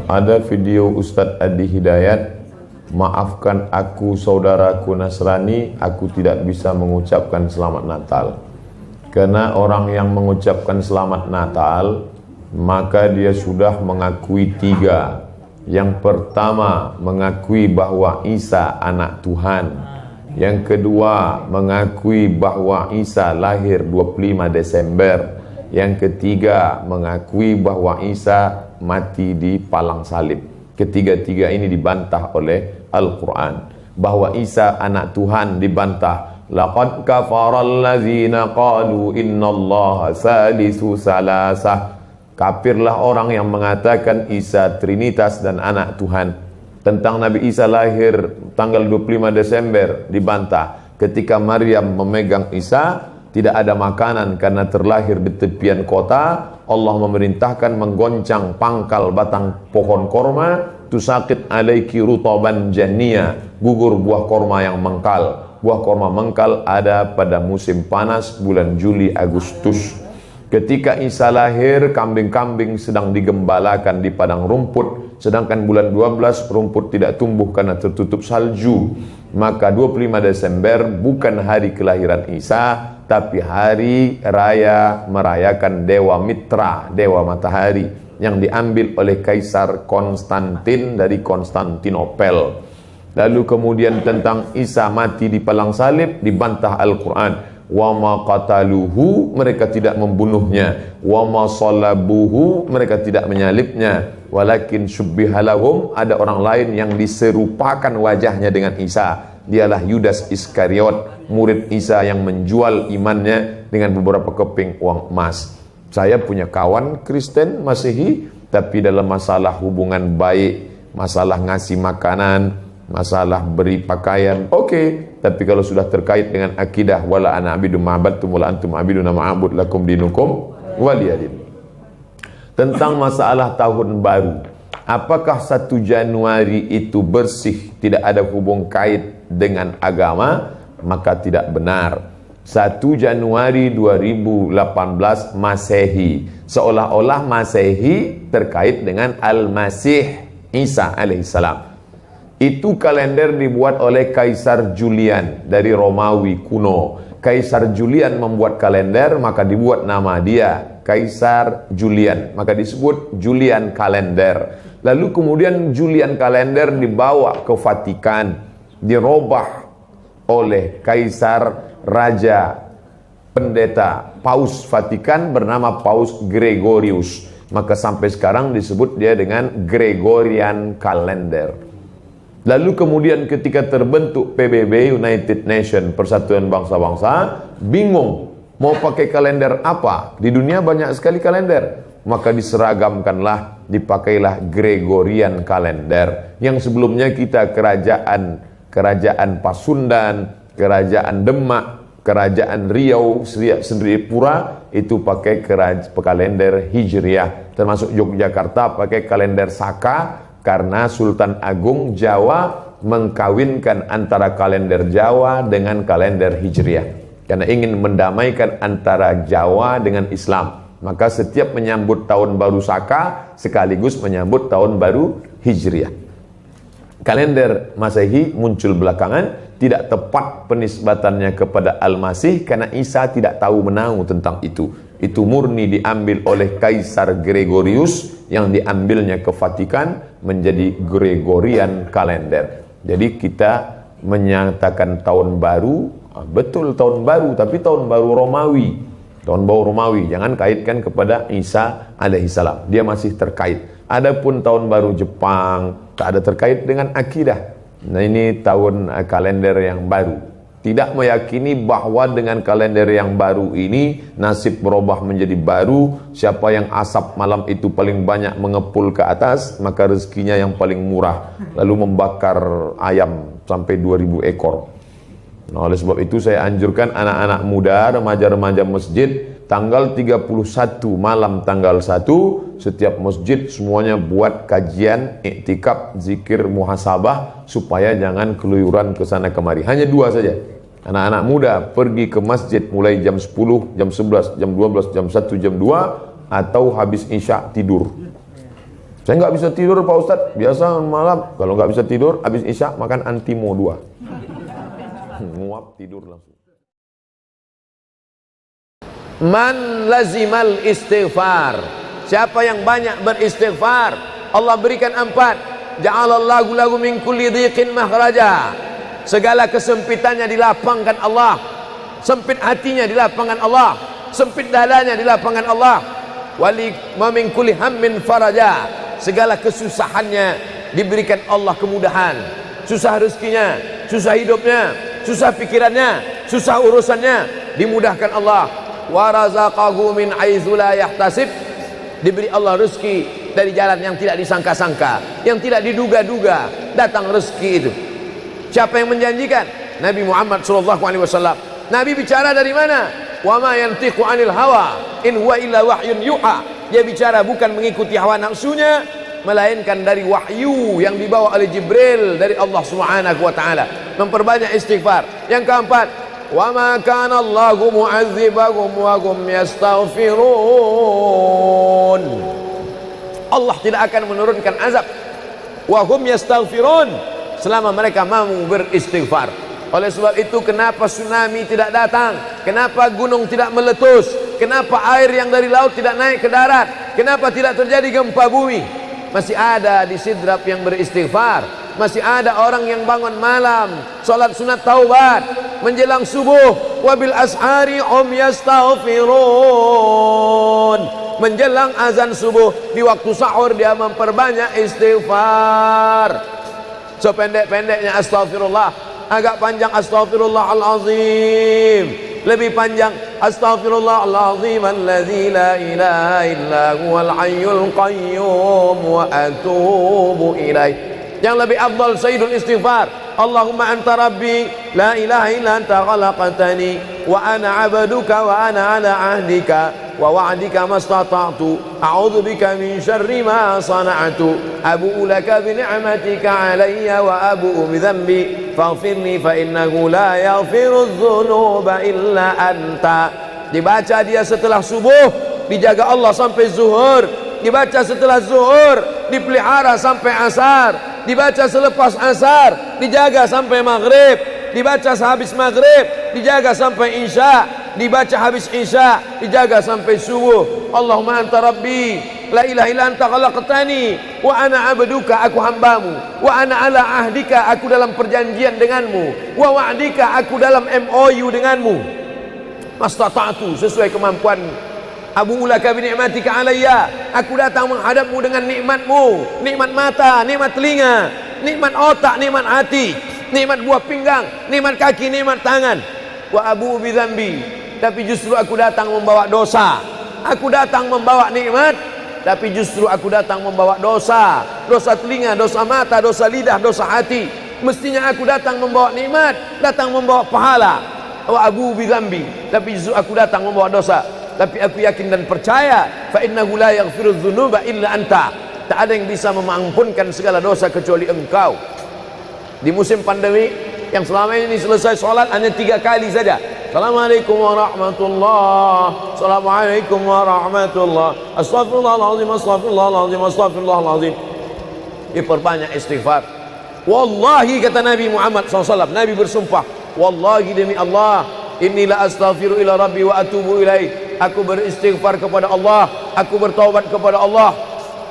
Ada video Ustadz Adi Hidayat, maafkan aku saudaraku Nasrani, aku tidak bisa mengucapkan selamat Natal. Karena orang yang mengucapkan selamat Natal, maka dia sudah mengakui tiga. Yang pertama, mengakui bahwa Isa anak Tuhan. Yang kedua, mengakui bahwa Isa lahir 25 Desember. Yang ketiga, mengakui bahwa Isa mati di palang salib. Ketiga-tiga ini dibantah oleh Al-Quran. Bahwa Isa anak Tuhan dibantah. Laqad kafaral ladzina qalu innallaha salisu salasah. Kafirlah orang yang mengatakan Isa Trinitas dan anak Tuhan. Tentang Nabi Isa lahir tanggal 25 Desember dibantah. Ketika Maryam memegang Isa, tidak ada makanan karena terlahir di tepian kota. Allah memerintahkan menggoncang pangkal batang pohon korma, tusakit alaiki rutaban jania, gugur buah korma yang mengkal. Buah korma mengkal ada pada musim panas bulan Juli Agustus. Ketika Isa lahir, kambing-kambing sedang digembalakan di padang rumput, sedangkan bulan 12 rumput tidak tumbuh karena tertutup salju. Maka 25 Desember bukan hari kelahiran Isa, tapi hari raya merayakan Dewa Mitra, Dewa Matahari, yang diambil oleh Kaisar Konstantin dari Konstantinopel. Lalu kemudian tentang Isa mati di palang salib dibantah Al-Quran. Wa ma qataluhu, mereka tidak membunuhnya. Wa ma salabuhu, mereka tidak menyalibnya. Walakin syubbihalahum, ada orang lain yang diserupakan wajahnya dengan Isa. Dialah Yudas Iskariot, murid Isa yang menjual imannya dengan beberapa keping uang emas. Saya punya kawan Kristen Masehi, tapi dalam masalah hubungan baik, masalah ngasih makanan, masalah beri pakaian, oke. Tapi kalau sudah terkait dengan akidah, wala ana abidu ma'abadtum wala antum abiduna ma'abud lakum dinukum waliyadin. Tentang masalah tahun baru, apakah 1 Januari itu bersih, tidak ada hubung kait dengan agama? Maka tidak benar. 1 Januari 2018 Masehi, seolah-olah Masehi terkait dengan Al-Masih Isa alaihissalam. Itu kalender dibuat oleh Kaisar Julian dari Romawi kuno. Kaisar Julian membuat kalender, maka dibuat nama dia Kaisar Julian, maka disebut Julian kalender. Lalu kemudian Julian kalender dibawa ke Vatikan, dirobah oleh Kaisar Raja Pendeta Paus Vatikan bernama Paus Gregorius. Maka sampai sekarang disebut dia dengan Gregorian kalender. Lalu kemudian ketika terbentuk PBB, United Nation, Persatuan Bangsa-Bangsa, bingung mau pakai kalender apa? Di dunia banyak sekali kalender. Maka diseragamkanlah, dipakailah Gregorian kalender. Yang sebelumnya kita kerajaan Pasundan, kerajaan Demak, kerajaan Riau, Sendripura, itu pakai kalender Hijriah. Termasuk Yogyakarta pakai kalender Saka, karena Sultan Agung Jawa mengkawinkan antara kalender Jawa dengan kalender Hijriah. Karena ingin mendamaikan antara Jawa dengan Islam. Maka setiap menyambut tahun baru Saka, sekaligus menyambut tahun baru Hijriah. Kalender Masehi muncul belakangan, tidak tepat penisbatannya kepada Al-Masih, karena Isa tidak tahu menahu tentang itu. Itu murni diambil oleh Kaisar Gregorius, yang diambilnya ke Vatikan menjadi Gregorian kalender. Jadi kita menyatakan tahun baru, betul tahun baru, tapi tahun baru Romawi. Tahun baru Romawi, jangan kaitkan kepada Isa alaihissalam, dia masih terkait. Adapun tahun baru Jepang tak ada terkait dengan akidah. Nah, ini tahun kalender yang baru. Tidak meyakini bahwa dengan kalender yang baru ini nasib berubah menjadi baru. Siapa yang asap malam itu paling banyak mengepul ke atas, maka rezekinya yang paling murah. Lalu membakar ayam sampai 2000 ekor. Nah, oleh sebab itu saya anjurkan anak-anak muda, remaja-remaja masjid, tanggal 31 malam tanggal 1, setiap masjid semuanya buat kajian, iktikaf, zikir, muhasabah, supaya jangan keluyuran ke sana kemari. Hanya 2 saja. Anak-anak muda pergi ke masjid mulai jam 10, jam 11, jam 12, jam 1, jam 2, atau habis isya tidur. Saya nggak bisa tidur Pak Ustadz. Biasa malam kalau nggak bisa tidur, habis isya makan Antimo 2. Nguap tidur langsung. Man lazimal istighfar. Siapa yang banyak beristighfar, Allah berikan 4. Ja'alallahu lahu min kulli dhiqin makhraja. Segala kesempitannya dilapangkan Allah. Sempit hatinya dilapangkan Allah. Sempit dadanya dilapangkan Allah. Wali ma min kulli hammin faraja. Segala kesusahannya diberikan Allah kemudahan. Susah rezekinya, susah hidupnya, susah pikirannya, susah urusannya, dimudahkan Allah. Wa razaqahu min haitsu la yahtasib. Diberi Allah rezeki dari jalan yang tidak disangka-sangka, yang tidak diduga-duga, datang rezeki itu. Siapa yang menjanjikan? Nabi Muhammad SAW. Nabi bicara dari mana? Wa ma yantiqu 'anil hawa in huwa illa wahyun yuha. Dia bicara bukan mengikuti hawa nafsunya, melainkan dari wahyu yang dibawa oleh Jibril dari Allah Subhanahu wa taala. Memperbanyak istighfar. Yang keempat, wa ma kana Allahu mu'adzibahum wa hum yastaghfirun. Allah tidak akan menurunkan azab wa hum yastaghfirun selama mereka mau beristighfar. Oleh sebab itu, kenapa tsunami tidak datang? Kenapa gunung tidak meletus? Kenapa air yang dari laut tidak naik ke darat? Kenapa tidak terjadi gempa bumi? Masih ada di Sidrap yang beristighfar. Masih ada orang yang bangun malam, salat sunat taubat menjelang subuh. Wabil ashari yastaghfirun. Menjelang azan subuh, di waktu sahur dia memperbanyak istighfar. Sependek-pendeknya astaghfirullah. Agak panjang astaghfirullahalazim, lebih panjang astaghfirullahalazim alladzi la ilaha illa huwal hayyul qayyum wa atubu ilaih. Yang lebih afdal sayyidul istighfar, Allahumma anta rabbi la ilaha illa anta khalaqtani wa ana 'abduka wa ana 'ala 'ahdika wa wa'dika mastata'tu a'udzu bika min syarri ma sana'tu abu'u laka bi ni'matika 'alayya wa abu'u bi dhanbi faghfirli fa innahu la yaghfiru dzunuba illa anta. Dibaca dia setelah subuh, dijaga Allah sampai zuhur. Dibaca setelah zuhur, dipelihara sampai asar. Dibaca selepas asar, dijaga sampai maghrib. Dibaca sehabis maghrib, dijaga sampai isya. Dibaca habis isya, dijaga sampai subuh. Allahumma anta rabbi la ilaha illa anta khalaqtani wa ana 'abduka, aku hambamu, wa ana 'ala ahdika, aku dalam perjanjian denganmu, wa wa'dika, aku dalam MOU denganmu, mastata'tu, sesuai kemampuanmu, abu'u laka bi ni'matika 'alayya, aku datang menghadapmu dengan nikmatmu, nikmat mata, nikmat telinga, nikmat otak, nikmat hati, nikmat buah pinggang, nikmat kaki, nikmat tangan. Wa abu'u bi dzambi, tapi justru aku datang membawa dosa. Aku datang membawa nikmat, tapi justru aku datang membawa dosa. Dosa telinga, dosa mata, dosa lidah, dosa hati. Mestinya aku datang membawa nikmat, datang membawa pahala. Wa abu bi dzambi, tapi justru aku datang membawa dosa. Tapi aku yakin dan percaya, fa innahu la yaghfiru dzunuba illa anta. Tak ada yang bisa mengampunkan segala dosa kecuali engkau. Di musim pandemi yang selama ini selesai sholat hanya 3 kali saja. Assalamualaikum warahmatullah, Assalamualaikum warahmatullah, Astaghfirullahaladzim, Astaghfirullahaladzim, Astaghfirullahaladzim. Diperbanyak istighfar. Wallahi, kata Nabi Muhammad SAW, Nabi bersumpah, wallahi demi Allah, inilah astaghfiru ila rabbi wa atubu ilaih. Aku beristighfar kepada Allah, aku bertaubat kepada Allah,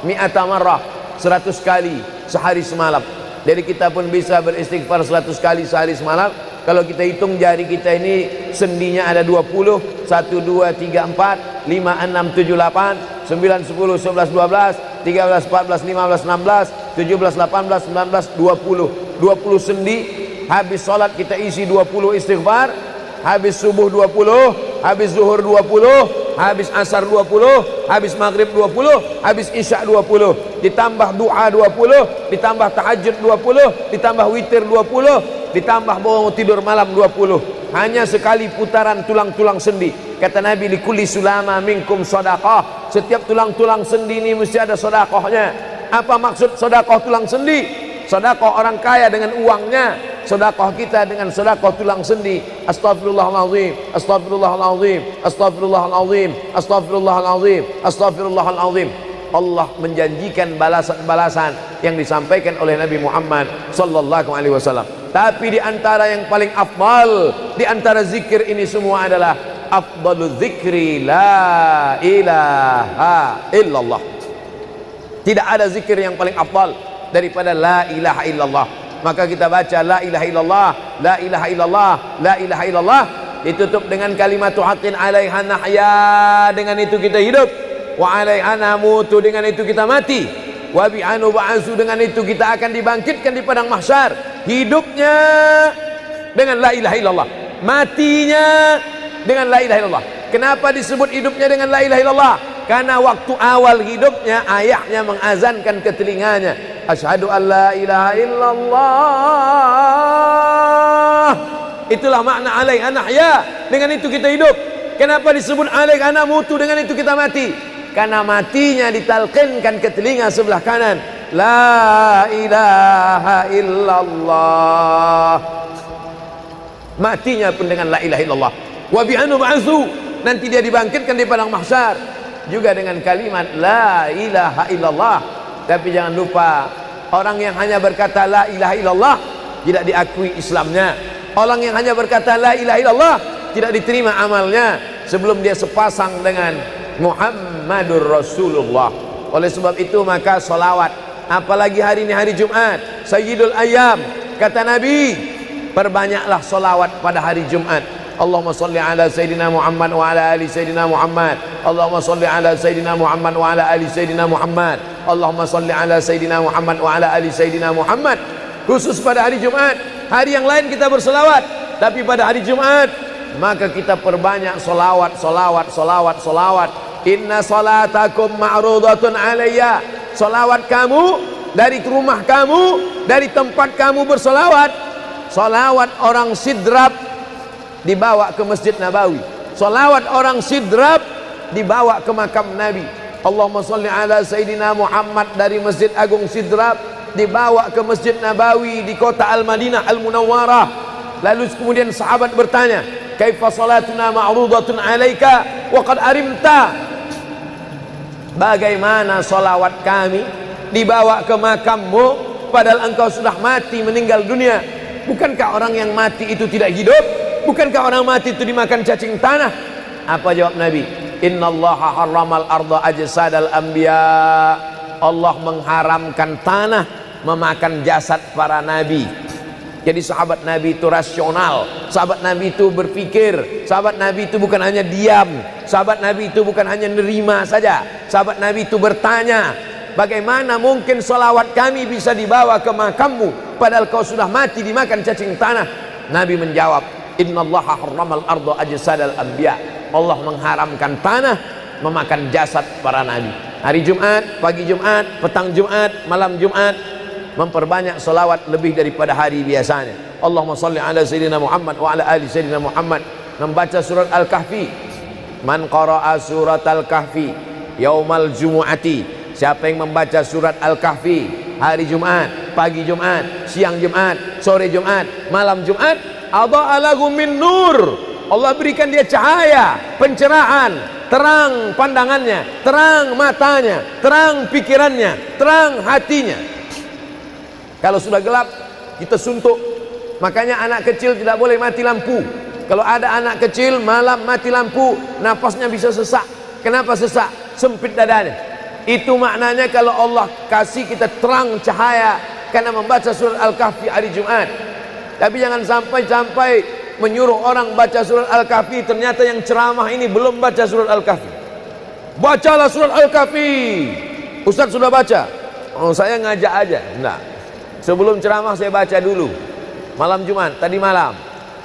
mi'ata marrah, 100 kali sehari semalam. Jadi kita pun bisa beristighfar 100 kali sehari semalam. Kalau kita hitung jari kita ini sendinya ada 20, 1, 2, 3, 4, 5, 6, 7, 8, 9, 10, 11, 12, 13, 14, 15, 16, 17, 18, 19, 20. 20 sendi. Habis sholat kita isi 20 istighfar. Habis subuh 20, habis zuhur 20, habis asar 20, habis maghrib 20, habis isya 20, ditambah doa 20, ditambah tahajud 20, ditambah witir 20, ditambah bangun tidur malam 20. Hanya sekali putaran tulang-tulang sendi. Kata Nabi, likulli sulama minkum sedekah. Setiap tulang-tulang sendi ini mesti ada sedekahnya. Apa maksud sedekah tulang sendi? Sedekah orang kaya dengan uangnya, sedekah kita dengan sedekah tulang sendi. Astaghfirullahalazim, astaghfirullahalazim, astaghfirullahalazim, astaghfirullahalazim, astaghfirullahalazim. Allah menjanjikan balasan-balasan yang disampaikan oleh Nabi Muhammad sallallahu alaihi wasallam. Tapi di antara yang paling afdal di antara zikir ini semua adalah afdalu zikri la ilaha illallah. Tidak ada zikir yang paling afdal daripada la ilaha illallah. Maka kita baca la ilaha illallah, la ilaha illallah, la ilaha illallah, ditutup dengan kalimatu haqqin 'alaiha nahya, dengan itu kita hidup, wa 'alaiha namutu, dengan itu kita mati, wa bi'anu ba'su, dengan itu kita akan dibangkitkan di padang mahsyar. Hidupnya dengan la ilaha illallah, matinya dengan la ilaha illallah. Kenapa disebut hidupnya dengan la ilaha illallah? Karena waktu awal hidupnya ayahnya mengazankan ke telinganya, asyhadu an la ilaha illallah. Itulah makna alaiha nahya, dengan itu kita hidup. Kenapa disebut alaiha namutu, dengan itu kita mati? Karena matinya ditalqinkan ke telinga sebelah kanan, la ilaha illallah. Matinya pun dengan la ilaha illallah. Wa bi'anu ba'su, nanti dia dibangkitkan di padang mahsyar juga dengan kalimat la ilaha illallah. Tapi jangan lupa, orang yang hanya berkata la ilaha illallah tidak diakui Islamnya. Orang yang hanya berkata la ilaha illallah tidak diterima amalnya sebelum dia sepasang dengan Muhammadur Rasulullah. Oleh sebab itu maka salawat, apalagi hari ini hari Jumat, Sayyidul Ayyam, kata Nabi, perbanyaklah salawat pada hari Jumat. Allahumma salli ala Sayyidina Muhammad wa ala ali Sayyidina Muhammad. Allahumma salli ala Sayyidina Muhammad wa ala ali Sayyidina Muhammad. Allahumma salli ala Sayyidina Muhammad wa ala ali Sayyidina Muhammad. Khusus pada hari Jumat. Hari yang lain kita berselawat, tapi pada hari Jumat maka kita perbanyak solawat, solawat, solawat, solawat. Inna salatakum ma'rudatun alayya. Solawat kamu dari rumah kamu, dari tempat kamu bersolawat. Solawat orang sidrap dibawa ke Masjid Nabawi. Solawat orang sidrap dibawa ke makam Nabi. Allahumma salli ala Sayyidina Muhammad dari Masjid Agung Sidrap dibawa ke Masjid Nabawi di kota Al-Madinah Al-Munawwarah. Lalu kemudian sahabat bertanya, kaifa salatuna ma'rudatun alaika wa qad arimta? Bagaimana solawat kami dibawa ke makammu padahal engkau sudah mati, meninggal dunia? Bukankah orang yang mati itu tidak hidup? Bukankah orang mati itu dimakan cacing tanah? Apa jawab Nabi? Innallaha harramal arda ajsadal anbiya. Allah mengharamkan tanah memakan jasad para nabi. Jadi sahabat Nabi itu rasional, sahabat Nabi itu berpikir, sahabat Nabi itu bukan hanya diam, sahabat Nabi itu bukan hanya nerima saja, sahabat Nabi itu bertanya, bagaimana mungkin salawat kami bisa dibawa ke makammu padahal kau sudah mati dimakan cacing tanah? Nabi menjawab, innallaha harramal arda ajsadal anbiya. Allah mengharamkan tanah memakan jasad para nabi. Hari Jumat, pagi Jumat, petang Jumat, malam Jumat, memperbanyak salawat lebih daripada hari biasanya. Allahumma salli ala Sayyidina Muhammad wa ala ali Sayyidina Muhammad. Membaca surat Al-Kahfi. Man qara'a surat Al-Kahfi yaumal jumu'ati. Siapa yang membaca surat Al-Kahfi hari Jumat, pagi Jumat, siang Jumat, sore Jumat, malam Jumat, adha'a lahu min nur. Allah berikan dia cahaya, pencerahan, terang pandangannya, terang matanya, terang pikirannya, terang hatinya. Kalau sudah gelap, kita suntuk. Makanya anak kecil tidak boleh mati lampu. Kalau ada anak kecil malam mati lampu, napasnya bisa sesak. Kenapa sesak? Sempit dadanya. Itu maknanya kalau Allah kasih kita terang cahaya karena membaca surat Al-Kahfi hari Jumat. Tapi jangan sampai menyuruh orang baca surat Al-Kahfi, ternyata yang ceramah ini belum baca surat Al-Kahfi. Bacalah surat Al-Kahfi. Ustaz sudah baca? Oh, saya ngajak aja. Enggak. Sebelum ceramah saya baca dulu. Malam Jumat, tadi malam.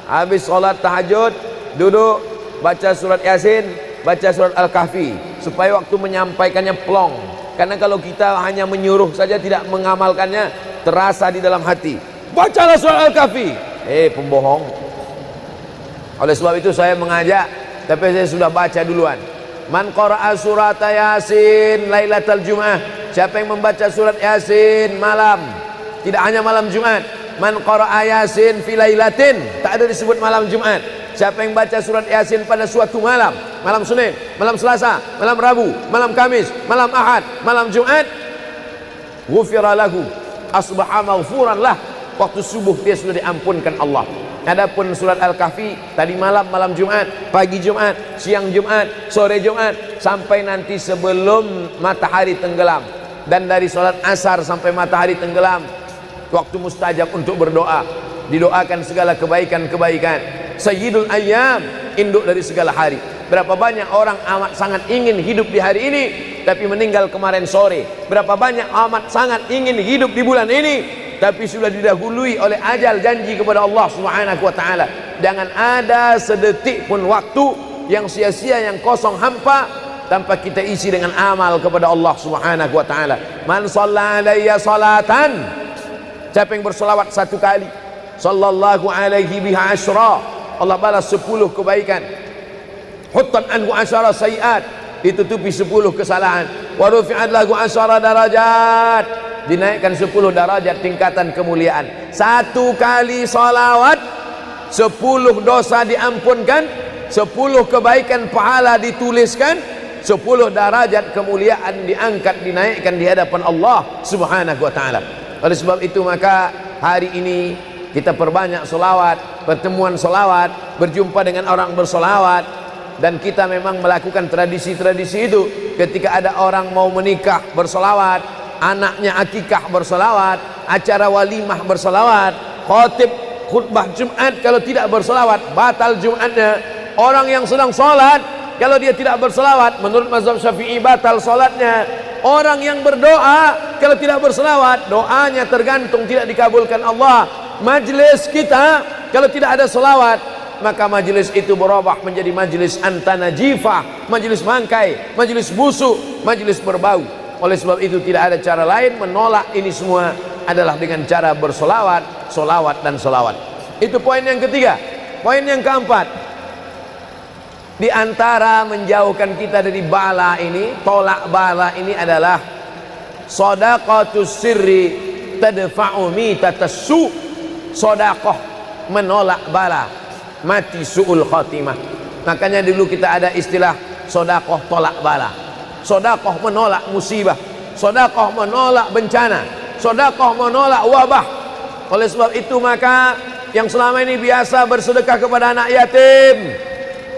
Habis sholat tahajud, duduk, baca surat Yasin, baca surat Al-Kahfi. Supaya waktu menyampaikannya plong. Karena kalau kita hanya menyuruh saja tidak mengamalkannya, terasa di dalam hati. Bacalah surat Al-Kahfi. Pembohong. Oleh sebab itu saya mengajak, tapi saya sudah baca duluan. Man qara'a surat Yasin lailatal Jum'ah. Siapa yang membaca surat Yasin malam, tidak hanya malam Jumat. Man qara'a Yasin fi lailatin, tak ada disebut malam Jumat. siapa yang baca surat Yasin pada suatu malam, malam Senin, malam Selasa, malam Rabu, malam Kamis, malam Ahad, malam Jumat, ghufira lahu, asbaha maghfuran lah, waktu subuh dia sudah diampunkan Allah. Adapun surat Al-Kahfi tadi malam, malam Jumat, pagi Jumat, siang Jumat, sore Jumat, sampai nanti sebelum matahari tenggelam, dan dari salat asar sampai matahari tenggelam, waktu mustajab untuk berdoa, didoakan segala kebaikan-kebaikan. Sayyidul Ayyam, induk dari segala hari. Berapa banyak orang amat sangat ingin hidup di hari ini tapi meninggal kemarin sore. Berapa banyak amat sangat ingin hidup di bulan ini tapi sudah didahului oleh ajal, janji kepada Allah Subhanahu wa taala. Jangan ada sedetik pun waktu yang sia-sia, yang kosong hampa tanpa kita isi dengan amal kepada Allah Subhanahu wa taala. Man shalla alayya salatan, siapa yang bersolawat satu kali, sallallahu alaihi biha asyra, Allah balas 10 kebaikan. Huttan anhu asyara sayiat, ditutupi 10 kesalahan. Wa rufi'at lahu asyara darajat, dinaikkan 10 darajat tingkatan kemuliaan. Satu kali salawat 10 dosa diampunkan, 10 kebaikan pahala dituliskan, 10 derajat kemuliaan diangkat, dinaikkan di hadapan Allah Subhanahu wa taala. Oleh sebab itu maka hari ini kita perbanyak solawat, pertemuan solawat, berjumpa dengan orang bersolawat, dan kita memang melakukan tradisi-tradisi itu. Ketika ada orang mau menikah bersolawat, anaknya akikah bersolawat, acara walimah bersolawat, khotib khutbah Jumat kalau tidak bersolawat batal Jumatnya. Orang yang sedang sholat kalau dia tidak bersolawat menurut mazhab Syafi'i batal sholatnya. Orang yang berdoa kalau tidak bersolawat doanya tergantung tidak dikabulkan Allah. Majlis kita kalau tidak ada selawat maka majlis itu berubah menjadi majlis antanajifah, majlis bangkai, majlis busuk, majlis berbau. Oleh sebab itu tidak ada cara lain menolak ini semua adalah dengan cara bersolawat, solawat dan solawat. Itu poin yang ketiga. Poin yang keempat, di antara menjauhkan kita dari bala ini, tolak bala ini adalah shadaqatus sirri tadfa'u mitatas su'. Sodakoh menolak bala, mati su'ul khatimah. Makanya dulu kita ada istilah sodakoh tolak bala, sodakoh menolak musibah, sodakoh menolak bencana, sodakoh menolak wabah. Oleh sebab itu maka yang selama ini biasa bersedekah kepada anak yatim,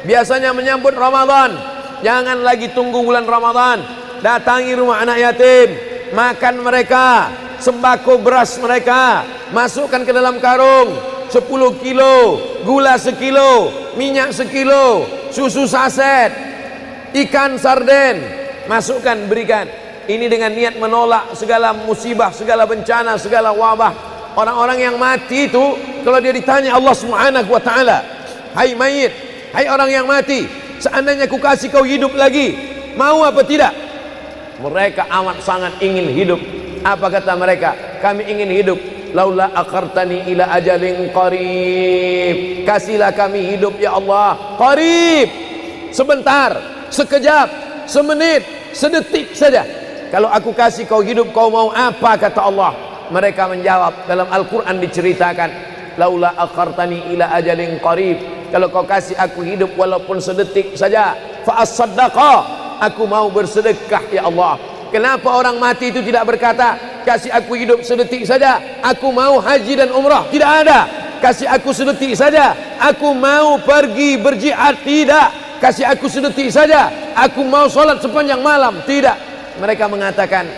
biasanya menyambut Ramadan, jangan lagi tunggu bulan Ramadan, datangi rumah anak yatim, makan mereka, sembako beras mereka, masukkan ke dalam karung 10 kilo, gula sekilo, minyak sekilo, susu saset, ikan sarden, masukkan, berikan. Ini dengan niat menolak segala musibah, segala bencana, segala wabah. Orang-orang yang mati itu kalau dia ditanya Allah Subhanahu wa taala, hai mayit, hai orang yang mati, seandainya ku kasih kau hidup lagi, mau apa tidak? Mereka amat sangat ingin hidup. Apa kata mereka? Kami ingin hidup. Laula akhartani ila ajalin qarib, kasihlah kami hidup ya Allah qarib, sebentar, sekejap, semenit, sedetik saja. Kalau aku kasih kau hidup, kau mau apa? Kata Allah. Mereka menjawab, dalam Al-Quran diceritakan, laula akhartani ila ajalin qarib, kalau kau kasih aku hidup walaupun sedetik saja, fa as-saddaqa, aku mau bersedekah ya Allah. Kenapa orang mati itu tidak berkata, kasih aku hidup sedetik saja, aku mau haji dan umrah? Tidak ada. Kasih aku sedetik saja, aku mau pergi berjihad? Tidak. Kasih aku sedetik saja, aku mau sholat sepanjang malam? Tidak. Mereka mengatakan,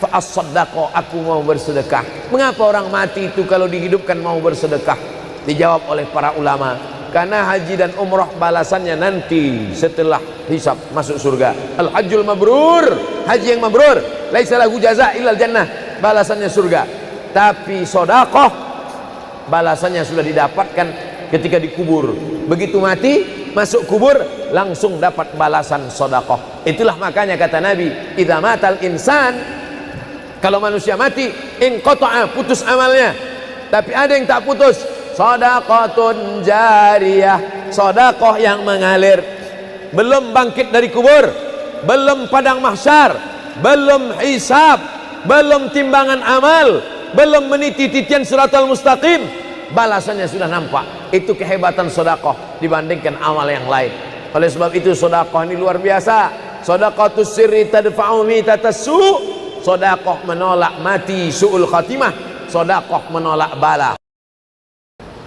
fa'as-saddaqa, aku mau bersedekah. Mengapa orang mati itu kalau dihidupkan mau bersedekah? Dijawab oleh para ulama, karena haji dan umrah balasannya nanti setelah hisab masuk surga. Al-hajjul mabrur, haji yang mabrur, laisa lahu jaza illal jannah, balasannya surga. Tapi sedekah balasannya sudah didapatkan ketika dikubur. Begitu mati masuk kubur langsung dapat balasan sedekah. Itulah makanya kata Nabi, idza matal insan, kalau manusia mati, inqata'a, putus amalnya. Tapi ada yang tak putus, shadaqatun jariyah, sedekah yang mengalir. Belum bangkit dari kubur, belum padang mahsyar, belum hisab, belum timbangan amal, belum meniti titian siratal mustaqim, balasannya sudah nampak. Itu kehebatan sedekah. dibandingkan amal yang lain. Oleh sebab itu sedekah ini luar biasa. Sedekatus sirri tadfa'u mitatas su'. Sedekah menolak mati su'ul khatimah. Sedekah menolak bala.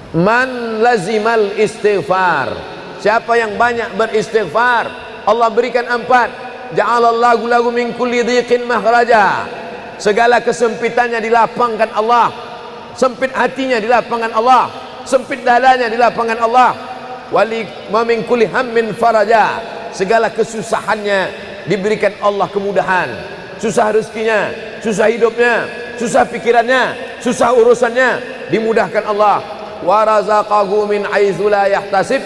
Man lazimal istighfar, siapa yang banyak beristighfar, Allah berikan 4. Ja'alallahu lahu min kulli dhiqin makhraja. Segala kesempitannya dilapangkan Allah. Sempit hatinya dilapangkan Allah. Sempit dadanya dilapangkan Allah. Wali wa min kulli hammin faraja. Segala kesusahannya diberikan Allah kemudahan. Susah rezekinya, susah hidupnya, susah pikirannya, susah urusannya, dimudahkan Allah. Wa razaqahu min haitsu la yahtasib.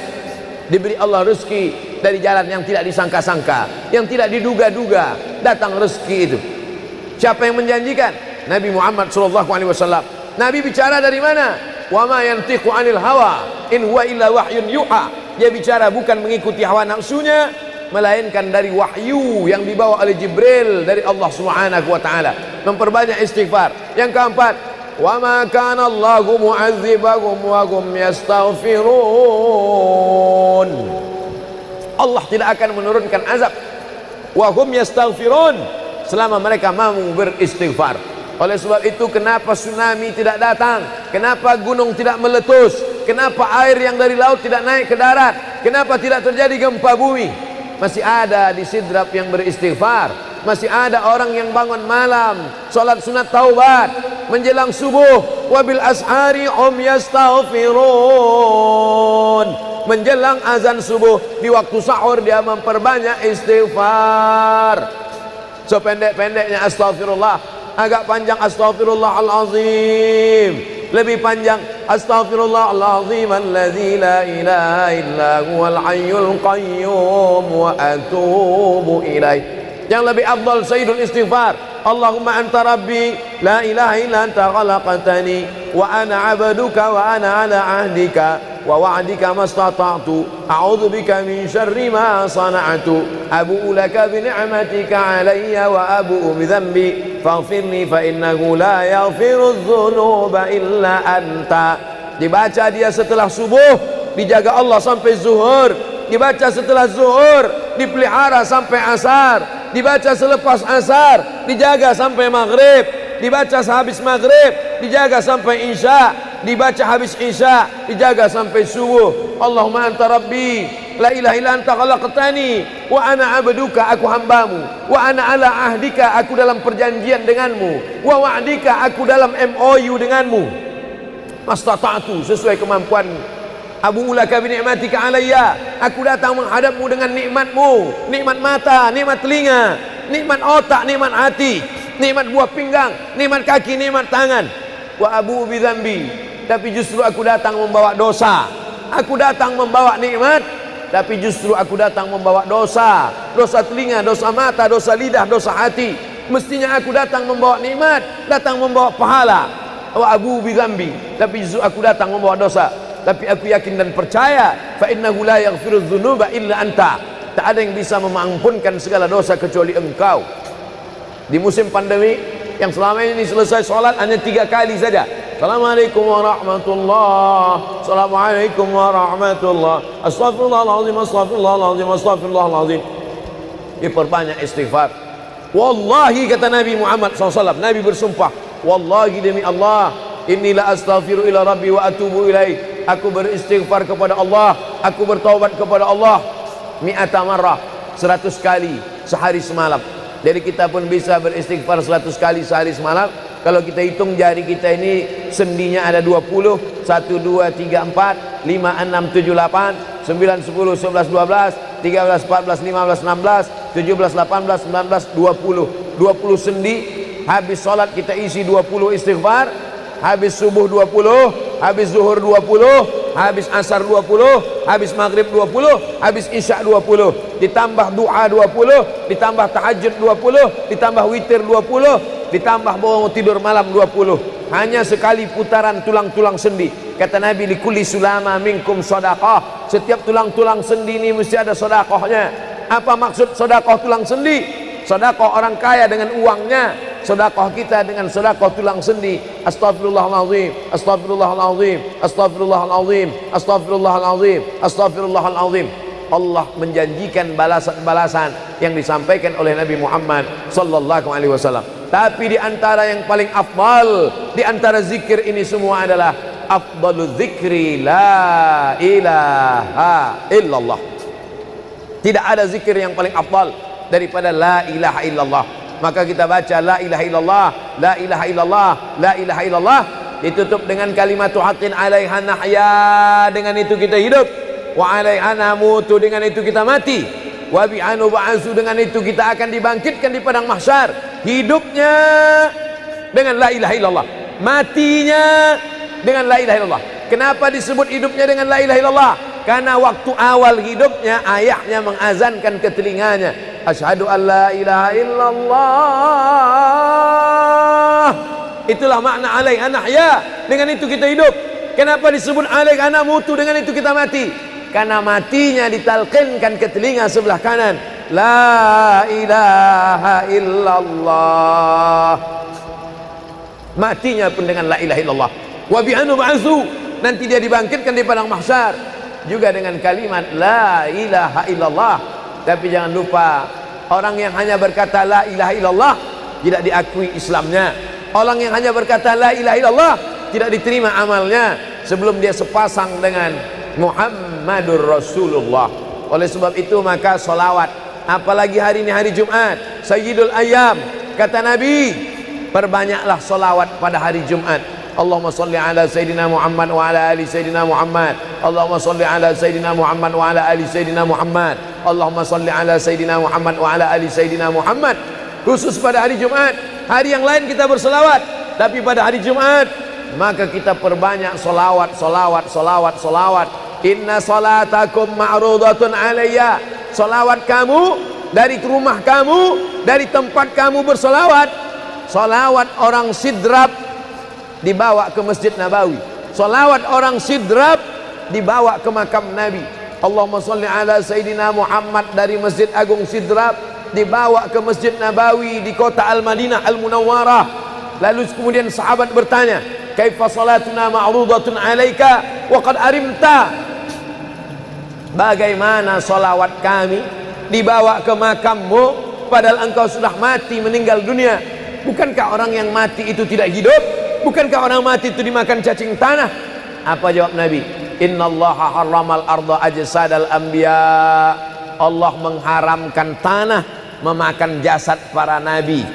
Diberi Allah rezeki dari jalan yang tidak disangka-sangka, yang tidak diduga-duga, datang rezeki itu. Siapa yang menjanjikan? Nabi Muhammad SAW. Nabi bicara dari mana? Wa ma yantiqu 'anil hawa in huwa illa wahyun yuha. Dia bicara bukan mengikuti hawa nafsunya, melainkan dari wahyu yang dibawa oleh Jibril dari Allah Subhanahu wa taala. Memperbanyak istighfar. Yang keempat, wa ma kana Allahu mu'adzibahum wa hum yastaghfirun. Allah tidak akan menurunkan azab wa hum yastaghfirun selama mereka mau beristighfar. Oleh sebab itu, kenapa tsunami tidak datang? Kenapa gunung tidak meletus? Kenapa air yang dari laut tidak naik ke darat? Kenapa tidak terjadi gempa bumi? Masih ada di Sidrap yang beristighfar. Masih ada orang yang bangun malam, salat sunat taubat menjelang subuh. Wabil ashari yastaghfirun. Menjelang azan subuh, di waktu sahur dia memperbanyak istighfar. Sependek-pendeknya astaghfirullah, agak panjang astaghfirullahalazim, lebih panjang astaghfirullahalazim alladzi la ilaha illa huwal hayyul qayyum wa atubu ilaih. Yang lebih afdal sayyidul istighfar, Allahumma anta rabbi la ilaha illa anta khalaqtani wa ana 'abduka wa ana 'ala 'ahdika wa wa'dika mastata'tu a'udzu bika min syarri ma sana'tu abu'u laka bi ni'matika 'alayya wa abu'u bi dhanbi faghfirli fa innahu la yaghfiru dzunuba illa anta. Dibaca dia setelah subuh, dijaga Allah sampai zuhur. Dibaca setelah zuhur, dipelihara sampai asar. Dibaca selepas asar, dijaga sampai maghrib. Dibaca sehabis maghrib, dijaga sampai isya. Dibaca habis isya, dijaga sampai subuh. Allahumma anta rabbi la ilaha illa anta khalaqtani wa ana 'abduka, aku hambamu, wa ana 'ala ahdika, aku dalam perjanjian denganmu, wa wa'dika, aku dalam MOU denganmu, mastata'tu, sesuai kemampuanmu. Abu ulaka bi ni'matika alayya, aku datang menghadapmu dengan nikmatmu, nikmat mata, nikmat telinga, nikmat otak, nikmat hati, nikmat buah pinggang, nikmat kaki, nikmat tangan. Wa abu bi dzambi, tapi justru aku datang membawa dosa. Aku datang membawa nikmat, tapi justru aku datang membawa dosa. Dosa telinga, dosa mata, dosa lidah, dosa hati. Mestinya aku datang membawa nikmat, datang membawa pahala. Wa abu bi dzambi, tapi justru aku datang membawa dosa. Tapi aku yakin dan percaya, fa innahu la yaghfiru dzunuba illa anta. Tak ada yang bisa mengampunkan segala dosa kecuali engkau. Di musim pandemi yang selama ini selesai sholat hanya 3 kali saja. Assalamualaikum warahmatullahi, Assalamualaikum warahmatullahi, Astaghfirullahaladzim, Astaghfirullahaladzim, Astaghfirullahaladzim. Diperbanyak istighfar. Wallahi, kata Nabi Muhammad SAW, Nabi bersumpah, wallahi demi Allah, inilah astaghfiru ila rabbi wa atubu ilaih. Aku beristighfar kepada Allah, aku bertaubat kepada Allah mi'ata marrah, 100 kali sehari semalam. Jadi kita pun bisa beristighfar 100 kali sehari semalam. Kalau kita hitung jari kita ini sendinya ada 20, 1, 2, 3, 4, 5, 6, 7, 8, 9, 10, 11, 12, 13, 14, 15, 16, 17, 18, 19, 20. 20 sendi. Habis sholat kita isi 20 istighfar. Habis subuh 20, habis zuhur 20, habis asar 20, habis maghrib 20, habis isya 20, ditambah doa 20, ditambah tahajud 20, ditambah witir 20, ditambah bangun tidur malam 20. Hanya sekali putaran tulang-tulang sendi. Kata Nabi, likulli sulama minkum sedekah. Setiap tulang-tulang sendi ini mesti ada sedekahnya. Apa maksud sedekah tulang sendi? Sedekah orang kaya dengan uangnya, sedekah kita dengan sedekah tulang sendi. Astagfirullahalazim, astagfirullahalazim, astagfirullahalazim, astagfirullahalazim, astagfirullahalazim. Allah menjanjikan balasan-balasan yang disampaikan oleh Nabi Muhammad sallallahu alaihi wasallam. Tapi di antara yang paling afdal di antara zikir ini semua adalah afdalu zikri la ilaha illallah. Tidak ada zikir yang paling afdal daripada la ilaha illallah. Maka kita baca la ilaha illallah, la ilaha illallah, la ilaha illallah, ditutup dengan kalimatu haqqin 'alaiha nahya, dengan itu kita hidup. Wa 'alaiha namutu, dengan itu kita mati. Wa bi'anu ba'asu, dengan itu kita akan dibangkitkan di padang mahsyar. Hidupnya dengan la ilaha illallah, matinya dengan la ilaha illallah. Kenapa disebut hidupnya dengan la ilaha illallah? Karena waktu awal hidupnya ayahnya mengazankan ke telinganya, asyhadu an la ilaha illallah. Itulah makna 'alaiha nahya, dengan itu kita hidup. Kenapa disebut 'alaiha namutu, dengan itu kita mati? Karena matinya ditalqinkan ke telinga sebelah kanan, la ilaha illallah. Matinya pun dengan la ilaha illallah. Wa bi'anu ba'su, nanti dia dibangkitkan di padang mahsyar juga dengan kalimat la ilaha illallah. Tapi jangan lupa, orang yang hanya berkata la ilaha illallah tidak diakui Islamnya. Orang yang hanya berkata la ilaha illallah tidak diterima amalnya sebelum dia sepasang dengan Muhammadur Rasulullah. Oleh sebab itu maka solawat, apalagi hari ini hari Jumat, Sayyidul Ayyam, kata Nabi, perbanyaklah solawat pada hari Jumat. Allahumma salli ala Sayyidina Muhammad wa ala ali Sayyidina Muhammad. Allahumma salli ala Sayyidina Muhammad wa ala ali Sayyidina Muhammad. Allahumma salli ala Sayyidina Muhammad wa ala ali Sayyidina Muhammad. Khusus pada hari Jumat. Hari yang lain kita bersolawat, tapi pada hari Jumat maka kita perbanyak solawat, solawat, solawat, solawat. Inna salatakum ma'rudatun alayya. Solawat kamu dari rumah kamu, dari tempat kamu bersolawat. Solawat orang sidrap dibawa ke Masjid Nabawi. Solawat orang sidrap dibawa ke makam Nabi. Allahumma salli ala Sayyidina Muhammad dari Masjid Agung Sidrap dibawa ke Masjid Nabawi di kota Al-Madinah Al-Munawwarah. Lalu kemudian sahabat bertanya, kaifa salatuna ma'rudatun alaika wa qad arimta? Bagaimana solawat kami dibawa ke makammu padahal engkau sudah mati, meninggal dunia? Bukankah orang yang mati itu tidak hidup? Bukankah orang mati itu dimakan cacing tanah? Apa jawab Nabi? Innallaha harramal arda ajsadal anbiya. Allah mengharamkan tanah memakan jasad para nabi.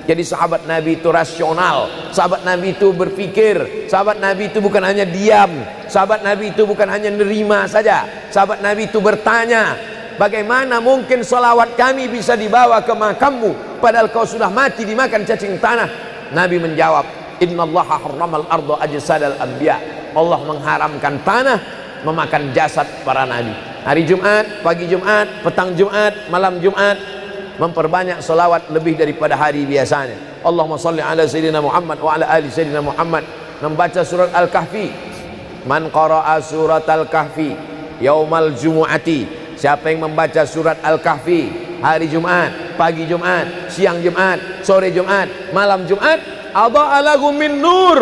Jadi sahabat Nabi itu rasional, sahabat Nabi itu berpikir, sahabat Nabi itu bukan hanya diam, sahabat Nabi itu bukan hanya nerima saja, sahabat Nabi itu bertanya, bagaimana mungkin salawat kami bisa dibawa ke makammu padahal kau sudah mati dimakan cacing tanah? Nabi menjawab, innallaha harramal arda ajsadal anbiya. Allah mengharamkan tanah memakan jasad para nabi. Hari Jumat, pagi Jumat, petang Jumat, malam Jumat, memperbanyak salawat lebih daripada hari biasanya. Allahumma salli ala Sayyidina Muhammad wa ala ali Sayyidina Muhammad. Membaca surat Al-Kahfi. Man qara'a surat Al-Kahfi yaumal jumu'ati. Siapa yang membaca surat Al-Kahfi hari Jumat, pagi Jumat, siang Jumat, sore Jumat, malam Jumat, adha'a lahu min nur.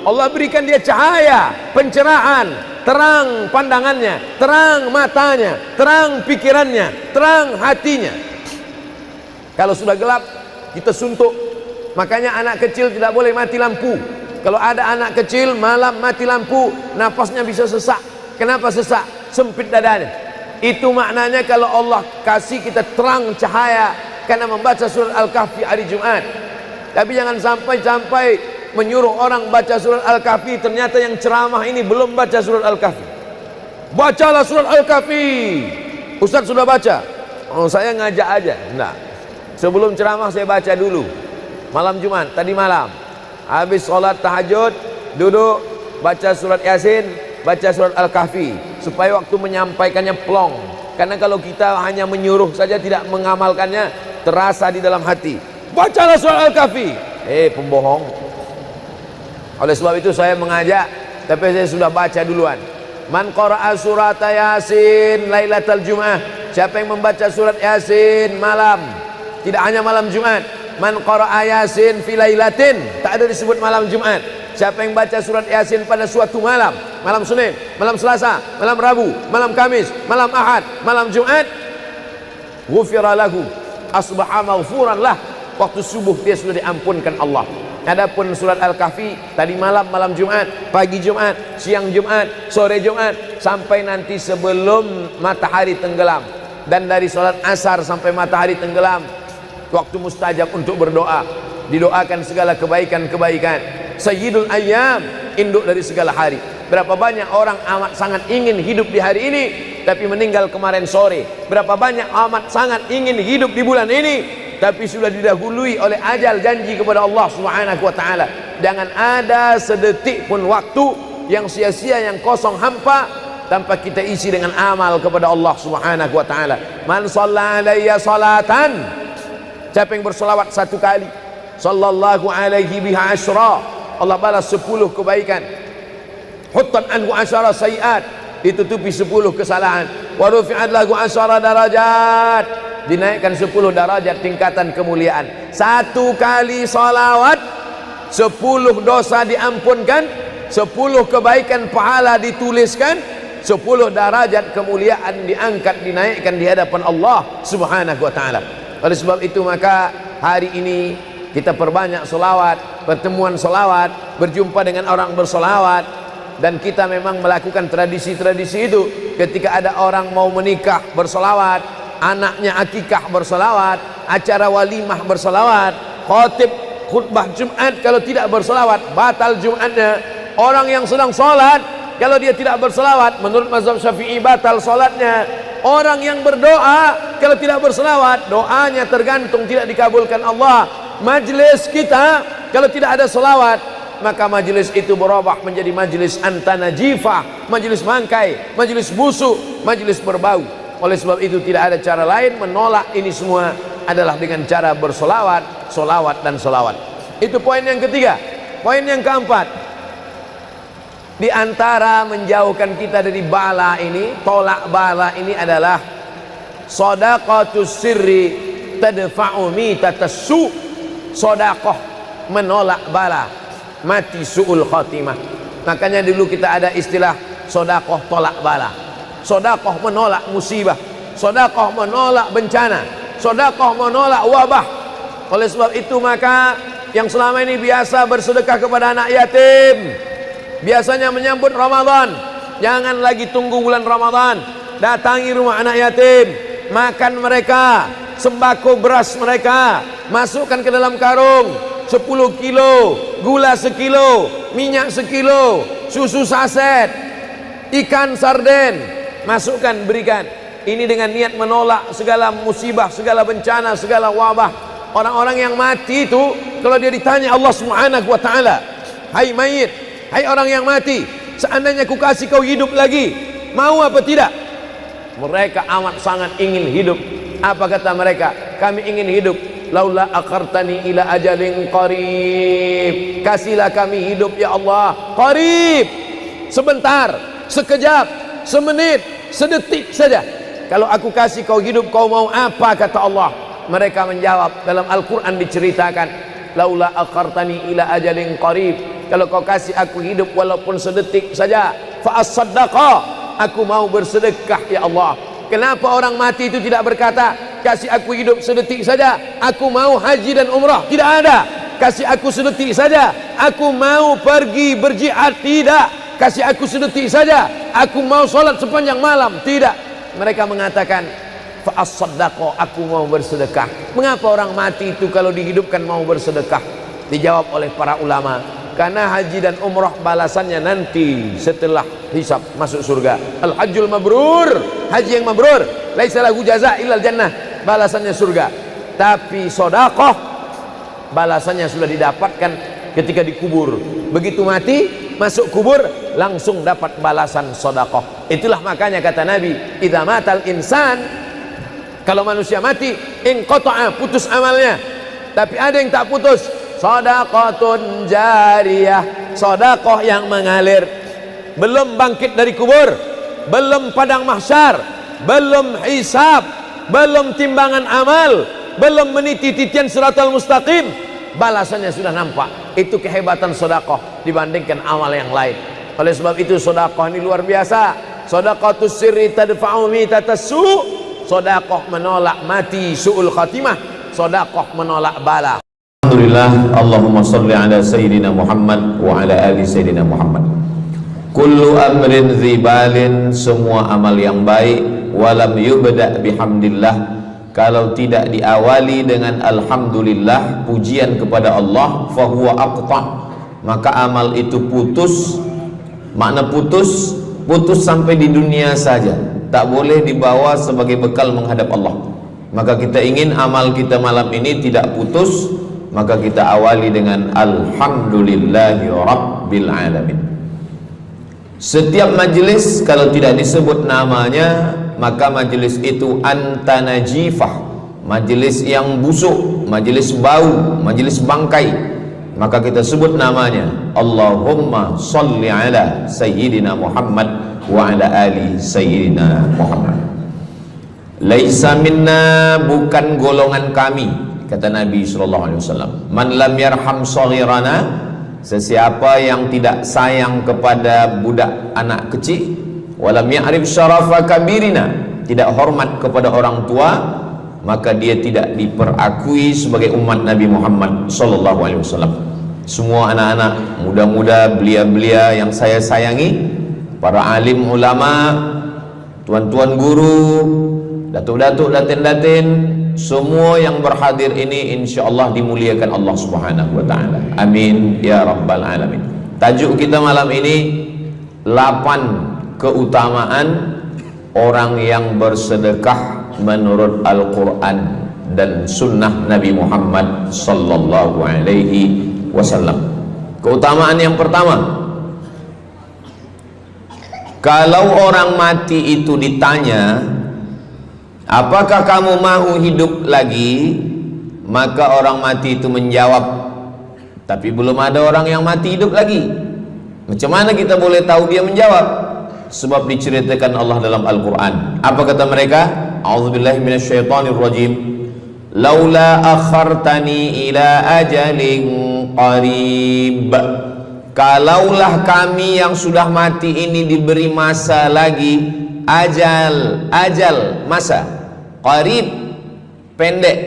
Allah berikan dia cahaya, pencerahan, terang pandangannya, terang matanya, terang pikirannya, terang hatinya. Kalau sudah gelap, kita suntuk. Makanya anak kecil tidak boleh mati lampu. Kalau ada anak kecil malam mati lampu, napasnya bisa sesak. Kenapa sesak? Sempit dadanya. Itu maknanya kalau Allah kasih kita terang cahaya karena membaca surat Al-Kahfi hari Jumat. Tapi jangan sampai menyuruh orang baca surat Al-Kahfi, ternyata yang ceramah ini belum baca surat Al-Kahfi. Bacalah surat Al-Kahfi. Ustaz sudah baca? Oh, saya ngajak aja. Enggak. Sebelum ceramah saya baca dulu. Malam Jumat, tadi malam. Habis sholat tahajud, duduk, baca surat Yasin, baca surat Al-Kahfi. Supaya waktu menyampaikannya plong. Karena kalau kita hanya menyuruh saja tidak mengamalkannya, terasa di dalam hati. Bacalah surat Al-Kahfi. Pembohong. Oleh sebab itu saya mengajak, tapi saya sudah baca duluan. Man qara'a surat Yasin lailatal Jum'ah. Siapa yang membaca surat Yasin malam, tidak hanya malam Jumat, Man qara'a Yasin fi lailatin, tak ada disebut malam Jumat. Siapa yang baca surat Yasin pada suatu malam, malam Senin, malam Selasa, malam Rabu, malam Kamis, malam Ahad, malam Jumat, ghufira lahu, asbaha maghfuran lah. Waktu subuh dia sudah diampunkan Allah. Adapun surat Al-Kahfi tadi malam, malam Jumat, pagi Jumat, siang Jumat, sore Jumat, sampai nanti sebelum matahari tenggelam. Dan dari salat asar sampai matahari tenggelam, waktu mustajab untuk berdoa, didoakan segala kebaikan-kebaikan. Sayyidul ayyam, induk dari segala hari. Berapa banyak orang amat sangat ingin hidup di hari ini, tapi meninggal kemarin sore. Berapa banyak amat sangat ingin hidup di bulan ini, tapi sudah didahului oleh ajal, janji kepada Allah Subhanahu wa taala. Jangan ada sedetik pun waktu yang sia-sia, yang kosong hampa, tanpa kita isi dengan amal kepada Allah Subhanahu wa taala. Man shalla alayya salatan, siapa yang bersolawat satu kali, sallallahu alaihi biha asyra, Allah balas 10 kebaikan. Huttan anhu asyara sayiat, ditutupi 10 kesalahan. Wa rufi'at lahu asyara darajat, dinaikkan 10 darajat tingkatan kemuliaan. Satu kali salawat 10 dosa diampunkan, 10 kebaikan pahala dituliskan, 10 derajat kemuliaan diangkat, dinaikkan di hadapan Allah Subhanahu wa taala. Oleh sebab itu maka hari ini kita perbanyak solawat, pertemuan solawat, berjumpa dengan orang bersolawat, dan kita memang melakukan tradisi-tradisi itu. Ketika ada orang mau menikah bersolawat, anaknya akikah bersolawat, acara walimah bersolawat, khotib khutbah Jumat kalau tidak bersolawat batal Jumatnya. Orang yang sedang sholat kalau dia tidak bersolawat, menurut mazhab Syafi'i batal sholatnya. Orang yang berdoa kalau tidak bersolawat, doanya tergantung tidak dikabulkan Allah. Majlis kita kalau tidak ada solawat, maka majlis itu berubah menjadi majlis antanajifah, majlis mangkai, majlis busuk, majlis berbau. Oleh sebab itu tidak ada cara lain menolak ini semua adalah dengan cara bersolawat, solawat dan solawat. Itu poin yang ketiga. Poin yang keempat, di antara menjauhkan kita dari bala ini, tolak bala ini adalah shadaqatus sirri tadfa'u mitatas su'. Sedekah menolak bala, mati su'ul khatimah. Makanya dulu kita ada istilah sedekah tolak bala. Sedekah menolak musibah, sedekah menolak bencana, sedekah menolak wabah. Oleh sebab itu maka yang selama ini biasa bersedekah kepada anak yatim, biasanya menyambut Ramadan, jangan lagi tunggu bulan Ramadan, datangi rumah anak yatim, makan mereka, sembako beras mereka, masukkan ke dalam karung 10 kilo, gula sekilo, minyak sekilo, susu saset, ikan sarden, masukkan, berikan. Ini dengan niat menolak segala musibah, segala bencana, segala wabah. Orang-orang yang mati itu kalau dia ditanya Allah Subhanahu wa taala, hai mayit, hai orang yang mati, seandainya ku kasih kau hidup lagi, mau apa tidak? Mereka amat sangat ingin hidup. Apa kata mereka? Kami ingin hidup. Laula akhartani ila ajalin qarib, kasihlah kami hidup ya Allah qarib, sebentar, sekejap, semenit, sedetik saja. Kalau aku kasih kau hidup, kau mau apa? Kata Allah. Mereka menjawab, dalam Al-Quran diceritakan, laula akhartani ila ajalin qarib, kalau kau kasih aku hidup walaupun sedetik saja, fa as-saddaqa, aku mau bersedekah ya Allah. Kenapa orang mati itu tidak berkata, kasih aku hidup sedetik saja, aku mau haji dan umrah? Tidak ada. Kasih aku sedetik saja, aku mau pergi berjihad? Tidak. Kasih aku sedetik saja, aku mau sholat sepanjang malam? Tidak. Mereka mengatakan, fa as-saddaqa, aku mau bersedekah. Mengapa orang mati itu kalau dihidupkan mau bersedekah? Dijawab oleh para ulama, karena haji dan umrah balasannya nanti setelah hisab masuk surga. Al-hajjul mabrur, haji yang mabrur, laisa lahu jaza illal jannah, balasannya surga. Tapi sedekah balasannya sudah didapatkan ketika dikubur. Begitu mati masuk kubur langsung dapat balasan sedekah. Itulah makanya kata Nabi, idza matal insan, kalau manusia mati, inqata'a, putus amalnya. Tapi ada yang tak putus, shadaqatun jariyah, sedekah yang mengalir. Belum bangkit dari kubur, belum padang mahsyar, belum hisab, belum timbangan amal, belum meniti titian siratal mustaqim, balasannya sudah nampak. Itu kehebatan sedekah dibandingkan amal yang lain. Oleh sebab itu sedekah ini luar biasa. Sedaqatus sirri tadfa'u mitatas su'. Sedekah menolak mati su'ul khatimah. Sedekah menolak bala. Alhamdulillah, Allahumma salli ala Sayyidina Muhammad wa ala ali Sayyidina Muhammad. Kullu amrin zibalin, semua amal yang baik, walam yubda' bihamdillah, kalau tidak diawali dengan alhamdulillah, pujian kepada Allah, fahuwa aqta', maka amal itu putus. Makna putus, putus sampai di dunia saja, tak boleh dibawa sebagai bekal menghadap Allah. Maka kita ingin amal kita malam ini tidak putus, maka kita awali dengan alhamdulillahi rabbil alamin. Setiap majlis kalau tidak disebut namanya, maka majlis itu antanajifah, majlis yang busuk, majlis bau, majlis bangkai. Maka kita sebut namanya, Allahumma salli ala Sayyidina Muhammad wa ala ali Sayyidina Muhammad. Laisa minna, bukan golongan kami, kata Nabi SAW. Man lam yarham saghirana, sesiapa yang tidak sayang kepada budak anak kecil, walam ya'rif syarafa kabirina, tidak hormat kepada orang tua, maka dia tidak diperakui sebagai umat Nabi Muhammad SAW. Semua anak-anak muda-muda, belia-belia yang saya sayangi, para alim ulama, tuan-tuan guru, datuk-datuk, datin-datin, semua yang berhadir ini insyaallah dimuliakan Allah Subhanahu wa taala. Amin ya rabbal alamin. Tajuk kita malam ini 8 keutamaan orang yang bersedekah menurut Al-Qur'an dan sunnah Nabi Muhammad sallallahu alaihi wasallam. Keutamaan yang pertama, kalau orang mati itu ditanya, apakah kamu mau hidup lagi? Maka orang mati itu menjawab, tapi belum ada orang yang mati hidup lagi. Macam mana kita boleh tahu dia menjawab? Sebab diceritakan Allah dalam Al-Quran. Apa kata mereka? A'udzubillahi minasyaitonirrajim. Laula akhartani ila ajalin qarib. Kalaulah kami yang sudah mati ini diberi masa lagi, ajal masa, qarib pendek,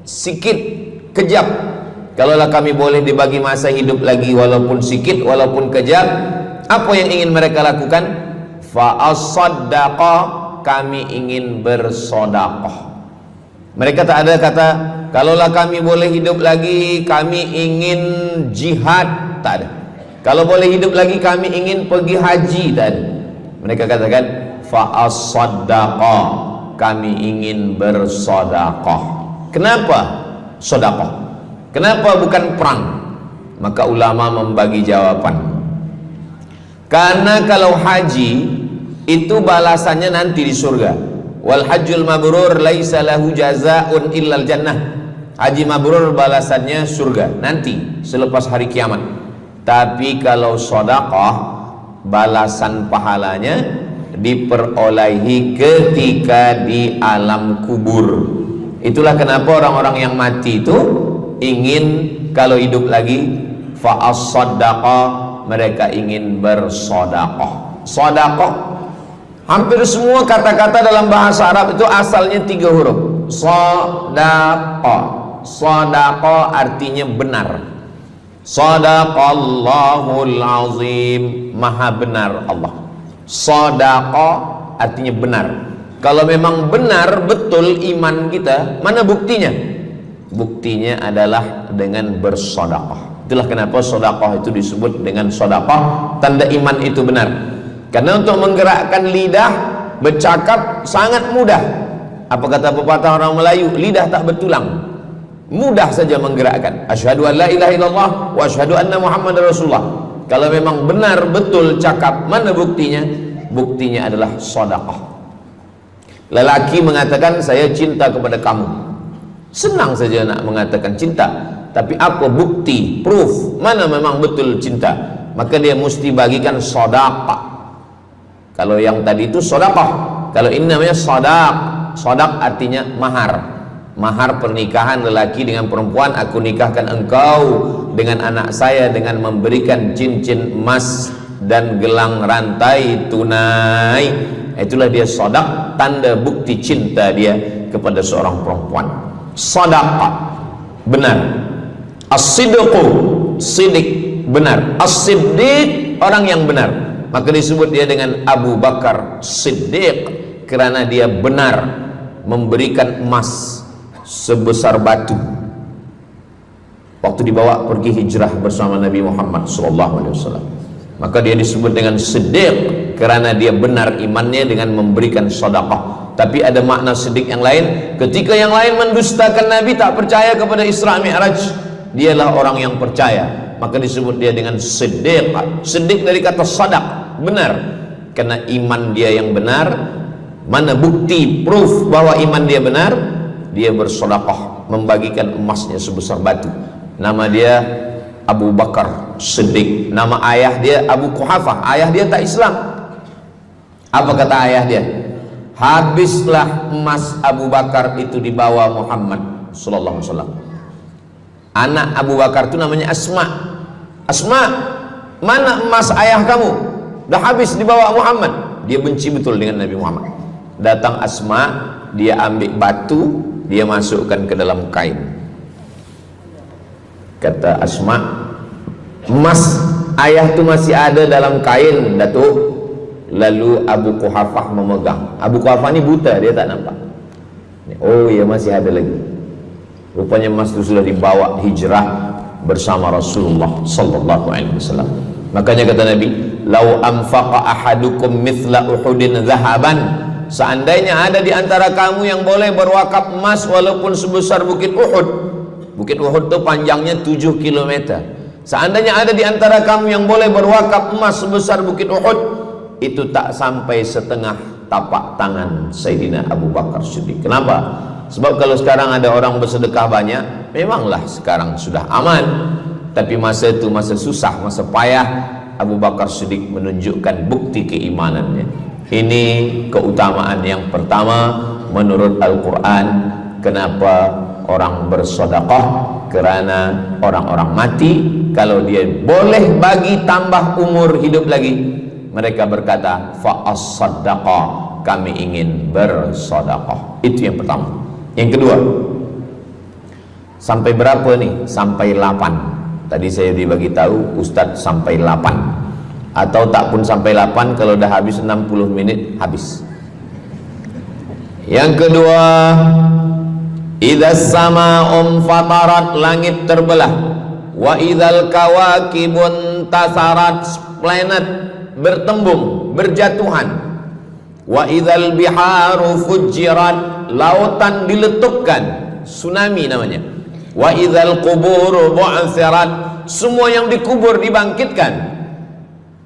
sikit, kejap. Kalaulah kami boleh dibagi masa hidup lagi walaupun sikit, walaupun kejap, apa yang ingin mereka lakukan? Fa as-saddaqa, kami ingin bersodaqah. Mereka tak ada kata kalaulah kami boleh hidup lagi kami ingin jihad, tak ada. Kalau boleh hidup lagi kami ingin pergi haji, tak ada. Mereka katakan fa as-saddaqa, kami ingin bersodaqah. Kenapa sedekah? Kenapa bukan perang? Maka ulama membagi jawaban. Karena kalau haji itu balasannya nanti di surga. Wal hajjul mabrur laisa lahu jazaa'un illal jannah. Haji mabrur balasannya surga nanti selepas hari kiamat. Tapi kalau sedekah balasan pahalanya diperolehi ketika di alam kubur. Itulah kenapa orang-orang yang mati itu ingin kalau hidup lagi fa as-saddaqa, mereka ingin bersedekah. Sedekah, hampir semua kata-kata dalam bahasa Arab itu asalnya 3 huruf. Sadaqah. Sadaqah artinya benar. Sadaqallahul azim, maha benar Allah. Sadaqah artinya benar. Kalau memang benar betul iman kita, mana buktinya? Buktinya adalah dengan bersedekah. Itulah kenapa sedekah itu disebut dengan sedekah, tanda iman itu benar. Karena untuk menggerakkan lidah bercakap sangat mudah. Apa kata pepatah orang Melayu? Lidah tak bertulang, mudah saja menggerakkan. Asyhadu an la ilaha illallah wa asyhadu anna Muhammadar Rasulullah. Kalau memang benar betul cakap, mana buktinya? Buktinya adalah sedekah. Lelaki mengatakan saya cinta kepada kamu, senang saja nak mengatakan cinta, tapi apa bukti, proof, mana memang betul cinta? Maka dia mesti bagikan sedekah. Kalau yang tadi itu sedekah, kalau ini namanya sadaq. Sadaq artinya mahar. mahar pernikahan lelaki dengan perempuan, aku nikahkan engkau dengan anak saya dengan memberikan cincin emas dan gelang rantai tunai. Itulah dia sadaq, tanda bukti cinta dia kepada seorang perempuan. Sadaqah, benar. As-sidqu, sidik, benar. As-siddiq, orang yang benar. Maka disebut dia dengan Abu Bakar Siddiq, kerana dia benar memberikan emas sebesar batu waktu dibawa pergi hijrah bersama Nabi Muhammad SAW. Maka dia disebut dengan Siddiq kerana dia benar imannya dengan memberikan sedekah. Tapi ada makna siddiq yang lain, ketika yang lain mendustakan Nabi, tak percaya kepada Isra Mi'raj, dialah orang yang percaya, maka disebut dia dengan Siddiq. Siddiq dari kata sadaq, benar, karena iman dia yang benar. Mana bukti, proof bahwa iman dia benar? Dia bersedekah, membagikan emasnya sebesar batu. Nama dia Abu Bakar Siddiq. Nama ayah dia Abu Quhafah. Ayah dia tak Islam. Apa kata ayah dia? Habislah emas Abu Bakar itu dibawa Muhammad sallallahu alaihi wasallam. Anak Abu Bakar itu namanya Asma. Asma, mana emas ayah kamu? Dah habis dibawa Muhammad. Dia benci betul dengan Nabi Muhammad. Datang Asma, dia ambil batu, dia masukkan ke dalam kain. Kata Asma, emas ayah tu masih ada dalam kain, Datuk. Lalu Abu Quhafah memegang. Abu Quhafah ni buta, dia tak nampak. Oh ya, masih ada lagi. Rupanya emas itu sudah dibawa hijrah bersama Rasulullah sallallahu alaihi wasallam. Makanya kata Nabi, "Lau anfaqa ahadukum mithla Uhudin zahaban." Seandainya ada di antara kamu yang boleh berwakaf emas walaupun sebesar bukit Uhud. Bukit Uhud itu panjangnya 7 km. Seandainya ada di antara kamu yang boleh berwakaf emas sebesar bukit Uhud, itu tak sampai setengah tapak tangan Sayyidina Abu Bakar Siddiq. Kenapa? Sebab kalau sekarang ada orang bersedekah banyak, memanglah sekarang sudah aman. Tapi masa itu masa susah, masa payah, Abu Bakar Siddiq menunjukkan bukti keimanannya. Ini keutamaan yang pertama menurut Al-Quran. Kenapa orang bersedekah? Kerana orang-orang mati, kalau dia boleh bagi tambah umur hidup lagi, mereka berkata, fa'as-sadaqah, kami ingin bersedekah. Itu yang pertama. Yang kedua, sampai berapa nih? Sampai 8. Tadi saya dibagi tahu Ustadz sampai 8, atau tak pun sampai 8, kalau dah habis 60 menit habis. Yang kedua, idzas sama'um fatarat, langit terbelah, wa idzal kawakibun tasarat, planet bertembung, berjatuhan, wa idzal biharu fujirat, lautan diletupkan, tsunami namanya, wa idzal qubur bu'athirat, semua yang dikubur dibangkitkan.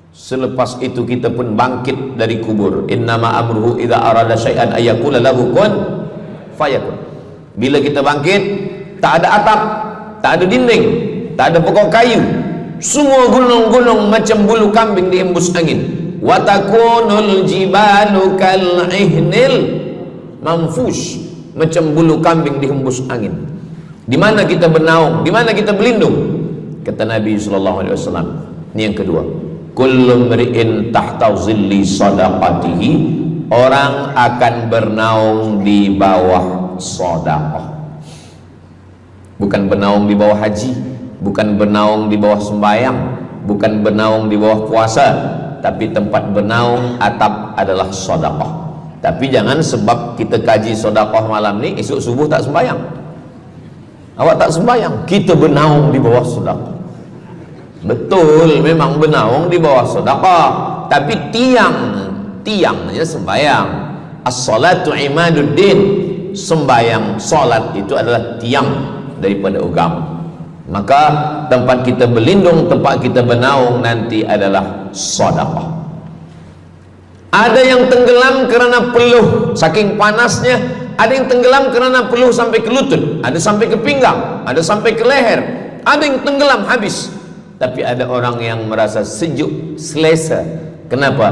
Selepas itu kita pun bangkit dari kubur. Innama amruhu idza arada syai'an ayyaqula lahu kun fayakun. Bila kita bangkit, tak ada atap, tak ada dinding, tak ada pokok kayu, semua gunung-gunung macam bulu kambing dihembus angin. Wa takunul jibalu kal ihnil manfush, macam bulu kambing dihembus angin. Di mana kita bernaung? Di mana kita berlindung? Kata Nabi sallallahu alaihi wasallam. Ini yang kedua. Kullu mri'in tahta zilli sadaqatihi, orang akan bernaung di bawah sedekah. Bukan bernaung di bawah haji, bukan bernaung di bawah sembahyang, bukan bernaung di bawah puasa, tapi tempat bernaung atap adalah sedekah. Tapi jangan sebab kita kaji sedekah malam ni, esok subuh tak sembahyang. Awak tak sembahyang, kita bernaung di bawah sedekah. Betul, memang bernaung di bawah sedekah, tapi tiangnya sembahyang. As-salatu imaduddin, sembahyang, salat itu adalah tiang daripada agama. Maka tempat kita berlindung, tempat kita bernaung nanti adalah sedekah. Ada yang tenggelam kerana peluh saking panasnya, ada yang tenggelam kerana peluh sampai ke lutut, ada sampai ke pinggang, ada sampai ke leher, ada yang tenggelam habis. Tapi ada orang yang merasa sejuk, selesa. Kenapa?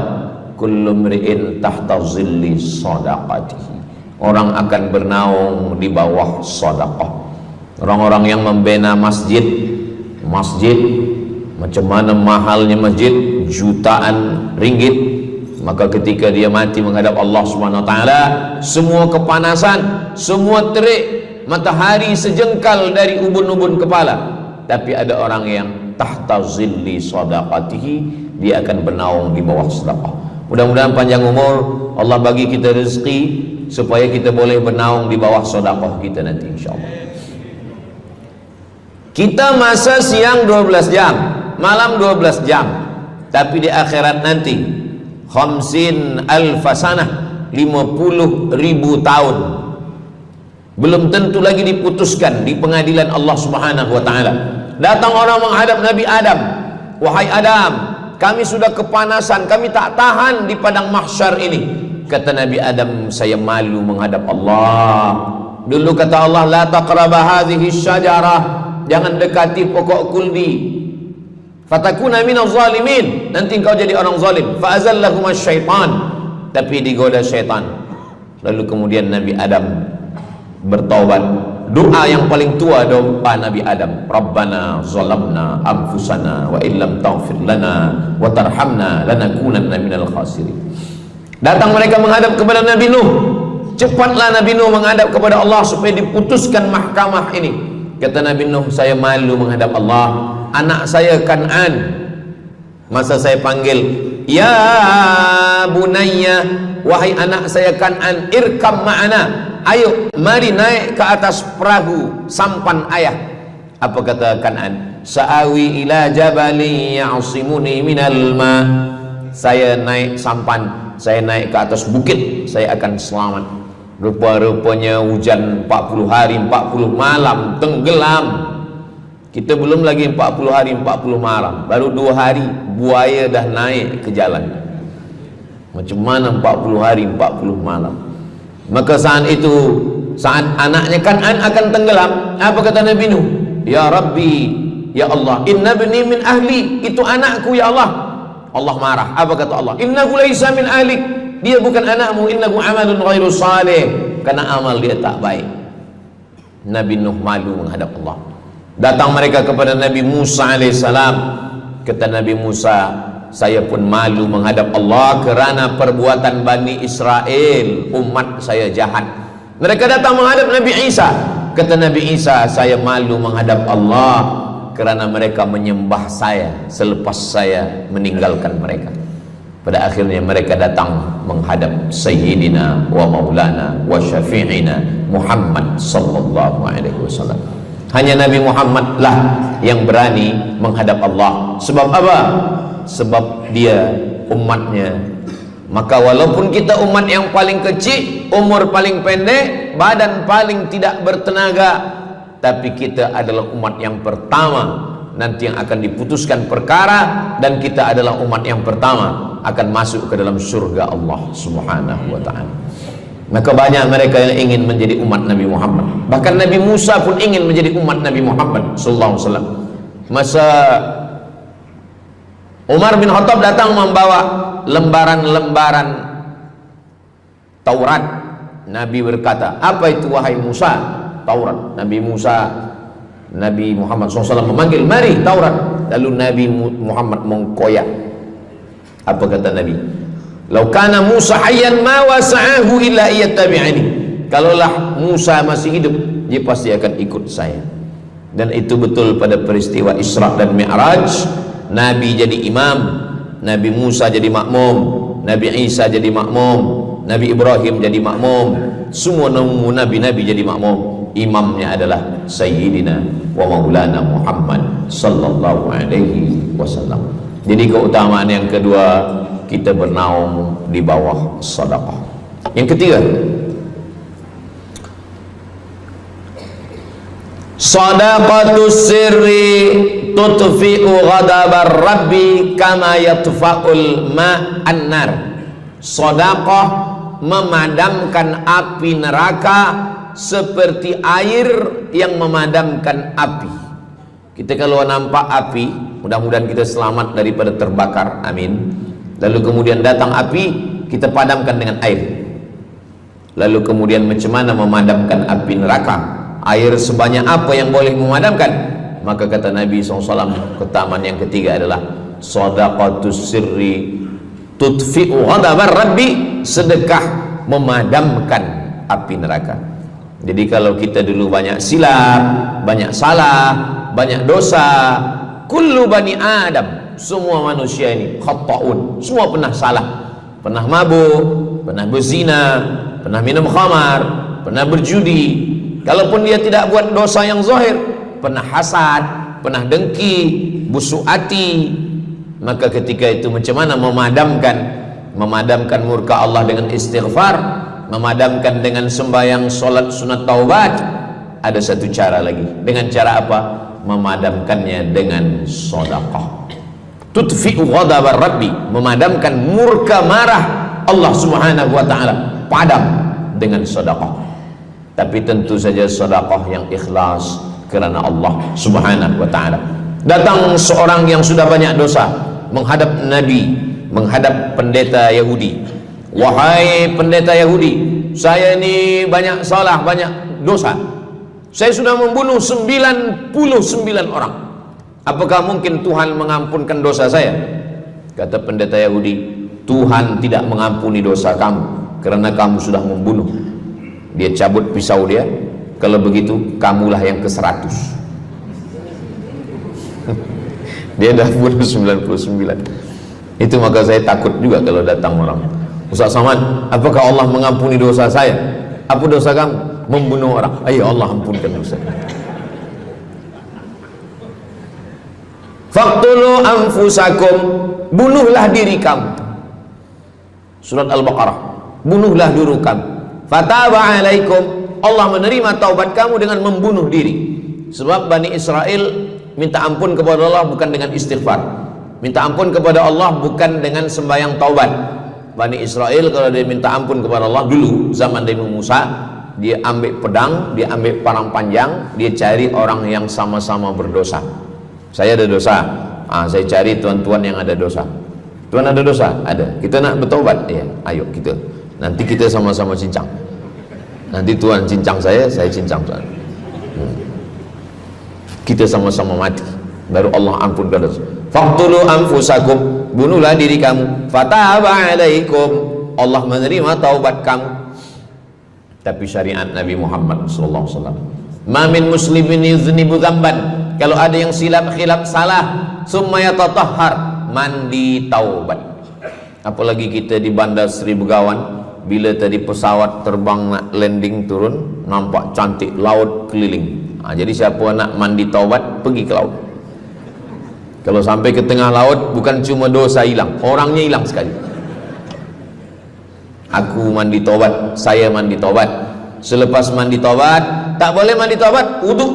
Kullu mri'in tahta zilli sadaqatihi, orang akan bernaung di bawah sedekah. Orang-orang yang membina masjid, macam mana mahalnya masjid, jutaan ringgit, maka ketika dia mati menghadap Allah Subhanahu wa taala, semua kepanasan, semua terik matahari sejengkal dari ubun-ubun kepala, tapi ada orang yang tahta zilli sadaqatihi, dia akan bernaung di bawah sedekah. Mudah-mudahan panjang umur, Allah bagi kita rezeki supaya kita boleh bernaung di bawah sedekah kita nanti insyaallah. Kita masa siang 12 jam, malam 12 jam, tapi di akhirat nanti khamsin alfasanah, 50.000 tahun, belum tentu lagi diputuskan di pengadilan Allah Subhanahu wa taala. Datang orang menghadap Nabi Adam, wahai Adam, kami sudah kepanasan, kami tak tahan di padang mahsyar ini. Kata Nabi Adam, saya malu menghadap Allah. Dulu kata Allah, la taqraba hadhihi syajarah, jangan dekati pokok kuldi, fatakuna minaz zalimin, nanti engkau jadi orang zalim. Fa azallahuma syaitan, tapi digoda syaitan. Lalu kemudian Nabi Adam bertaubat. Doa yang paling tua doa Nabi Adam, Rabbana zalamna anfusana wa illam taghfir lana wa tarhamna lanakunanna minal khasirin. Datang mereka menghadap kepada Nabi Nuh. Cepatlah Nabi Nuh menghadap kepada Allah supaya diputuskan mahkamah ini. Kata Nabi Nuh, saya malu menghadap Allah. Anak saya Kan'an, masa saya panggil, ya bunayya, wahai anak saya Kan'an, irkam ma'ana, ayo mari naik ke atas perahu sampan ayah. Apa kata Kan'an? Sa'awi ila jabali ya'asimuni minal ma, saya naik sampan, saya naik ke atas bukit, saya akan selamat. Rupa-rupanya hujan 40 hari 40 malam, tenggelam. Kita belum lagi 40 hari 40 malam, baru 2 hari buaya dah naik ke jalan. Macam mana 40 hari 40 malam? Maka saat itu, saat anaknya Kan'an akan tenggelam, apa kata Nabi Nuh? Ya Rabbi, ya Allah, inna bni min ahli, itu anakku ya Allah. Allah marah. Apa kata Allah? Innahu laisa min ahlik, dia bukan anakmu, innahu amalun ghairu salih, karena amal dia tak baik. Nabi Nuh malu menghadap Allah. Datang mereka kepada Nabi Musa alaihissalam. Kata Nabi Musa, saya pun malu menghadap Allah kerana perbuatan Bani Israel, umat saya jahat. Mereka datang menghadap Nabi Isa. Kata Nabi Isa, saya malu menghadap Allah kerana mereka menyembah saya selepas saya meninggalkan mereka. Pada akhirnya mereka datang menghadap Sayyidina wa Maulana wa Syafi'ina Muhammad sallallahu alaihi wasallam. Hanya Nabi Muhammad lah yang berani menghadap Allah. Sebab apa? Sebab dia umatnya. Maka walaupun kita umat yang paling kecil, umur paling pendek, badan paling tidak bertenaga, tapi kita adalah umat yang pertama nanti yang akan diputuskan perkara, dan kita adalah umat yang pertama akan masuk ke dalam surga Allah Subhanahu wa ta'ala. Maka banyak mereka yang ingin menjadi umat Nabi Muhammad. Bahkan Nabi Musa pun ingin menjadi umat Nabi Muhammad sallallahu alaihi wasallam. Masa Umar bin Khattab datang membawa lembaran-lembaran Taurat, Nabi berkata, apa itu wahai Musa? Taurat. Nabi Muhammad SAW memanggil, mari Taurat. Lalu Nabi Muhammad mengkoyak. Apa kata Nabi? Lau kana Musa hayyan ma wasa'ahu illa iyattabi'ani. Kalaulah Musa masih hidup, dia pasti akan ikut saya. Dan itu betul pada peristiwa Isra dan Mi'raj. Nabi jadi imam, Nabi Musa jadi makmum, Nabi Isa jadi makmum, Nabi Ibrahim jadi makmum, semua nabi-nabi jadi makmum. Imamnya adalah Sayyidina wa Maulana Muhammad sallallahu alaihi wasallam. Jadi keutamaan yang kedua, kita bernaung di bawah sedekah. Yang ketiga, sadaqatus sirri tutfi'u ghadabar rabbi kama yatfa'ul ma'an nar. Sedekah memadamkan api neraka seperti air yang memadamkan api. Kita kalau nampak api, mudah-mudahan kita selamat daripada terbakar, amin. Lalu kemudian datang api, kita padamkan dengan air. Lalu kemudian macam mana memadamkan api neraka? Air sebanyak apa yang boleh memadamkan? Maka kata Nabi SAW, ketaman yang ketiga adalah sadaqatus sirri tudfi'u ghadabar rabbi, sedekah memadamkan api neraka. Jadi kalau kita dulu banyak silap, banyak salah, banyak dosa, kullu bani Adam, semua manusia ini khata'un, semua pernah salah, pernah mabuk, pernah berzina, pernah minum khamar, pernah berjudi. Kalaupun dia tidak buat dosa yang zahir, pernah hasad, pernah dengki, busuk hati. Maka ketika itu macam mana memadamkan murka Allah dengan istighfar, memadamkan dengan sembahyang, solat, sunat, taubat. Ada satu cara lagi. Dengan cara apa? Memadamkannya dengan sedekah. Tudfi'u ghadabar rabbi, memadamkan murka marah Allah Subhanahu wa taala, padam dengan sedekah. Tapi tentu saja sedekah yang ikhlas kerana Allah Subhanahu wa taala. Datang seorang yang sudah banyak dosa menghadap Nabi, menghadap pendeta Yahudi. Wahai pendeta Yahudi, saya ini banyak salah, banyak dosa. Saya sudah membunuh 99 orang. Apakah mungkin Tuhan mengampunkan dosa saya? Kata pendeta Yahudi, Tuhan tidak mengampuni dosa kamu kerana kamu sudah membunuh. Dia cabut pisau dia. Kalau begitu kamulah yang ke-100. Dia dah bunuh 99. Itu maka saya takut juga kalau datang orang, Ustaz Somad, apakah Allah mengampuni dosa saya? Apa dosa kamu? Membunuh orang. Ayo Allah ampunkan dosa. Faqtulu anfusakum, bunuhlah diri kamu. Surat Al-Baqarah. Bunuhlah diri kamu. Fataba alaikum, Allah menerima taubat kamu dengan membunuh diri. Sebab Bani Israel minta ampun kepada Allah bukan dengan istighfar, minta ampun kepada Allah bukan dengan sembahyang taubat. Bani Israel kalau dia minta ampun kepada Allah dulu zaman Nabi Musa, dia ambil pedang, dia ambil parang panjang, dia cari orang yang sama-sama berdosa. Saya ada dosa, saya cari tuan-tuan yang ada dosa. Tuan ada dosa? Ada. Kita nak bertaubat? Ya, ayo kita. Nanti kita sama-sama cincang. Nanti tuan cincang saya cincang tuan. Kita sama-sama mati, baru Allah ampunkan dosa. Faqtulu anfusakum, bunuhlah diri kamu. Fataba alaikum, Allah menerima taubat kamu. Tapi syariat Nabi Muhammad sallallahu alaihi wasallam, ma min muslimin yuznibu dzamban, kalau ada yang silap khilaf salah, summa yatatahhar, mandi taubat. Apalagi kita di Bandar Seri Begawan, bila tadi pesawat terbang nak landing turun, nampak cantik laut keliling. Jadi siapa nak mandi taubat, pergi ke laut. Kalau sampai ke tengah laut, bukan cuma dosa hilang, orangnya hilang sekali. Aku mandi taubat, saya mandi taubat. Selepas mandi taubat, tak boleh mandi taubat, wudu.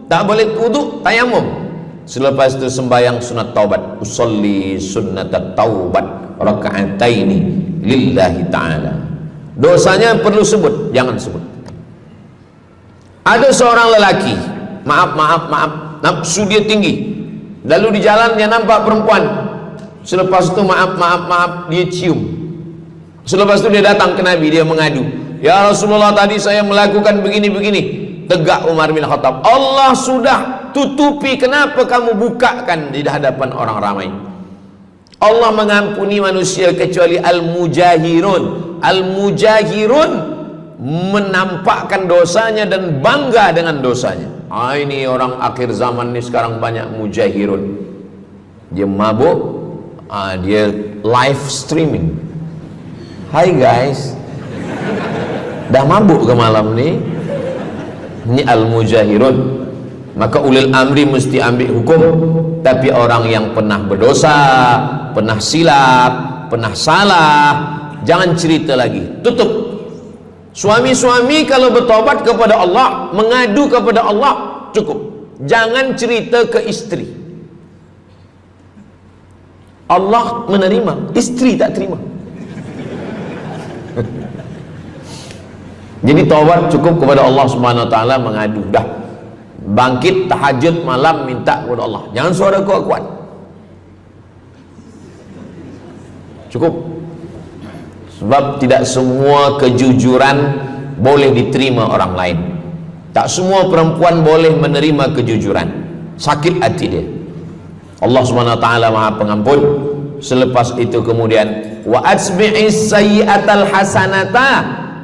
Tak boleh wudu, tayamum. Selepas itu sembahyang sunat taubat, usolli sunnatat taubat raka'ataini lillahi ta'ala. Dosanya perlu sebut, jangan sebut. Ada seorang lelaki, maaf, nafsu dia tinggi. Lalu di jalan dia nampak perempuan. Selepas itu maaf, dia cium. Selepas itu dia datang ke Nabi, dia mengadu. Ya Rasulullah, tadi saya melakukan begini-begini. Tegak Umar bin Khattab, Allah sudah tutupi, kenapa kamu bukakan di hadapan orang ramai? Allah mengampuni manusia kecuali al-mujahirun. Al-mujahirun menampakkan dosanya dan bangga dengan dosanya. Ini orang akhir zaman ni sekarang banyak mujahirun. Dia mabuk, dia live streaming. Hai guys, dah mabuk ke malam ni? Ini al-mujahirun. Maka ulil amri mesti ambil hukum. Tapi orang yang pernah berdosa, pernah silap, pernah salah, jangan cerita lagi, tutup. Suami-suami kalau bertobat kepada Allah, mengadu kepada Allah, cukup. Jangan cerita ke istri. Allah menerima, istri tak terima. Jadi taubat cukup kepada Allah Subhanahu wa taala, mengadu dah. Bangkit tahajud malam minta kepada Allah. Jangan suara kuat-kuat. Cukup. Sebab tidak semua kejujuran boleh diterima orang lain. Tak semua perempuan boleh menerima kejujuran. Sakit hati dia. Allah Subhanahu wa taala Maha Pengampun. Selepas itu kemudian wa atsbi'is sayyi'atal hasanata,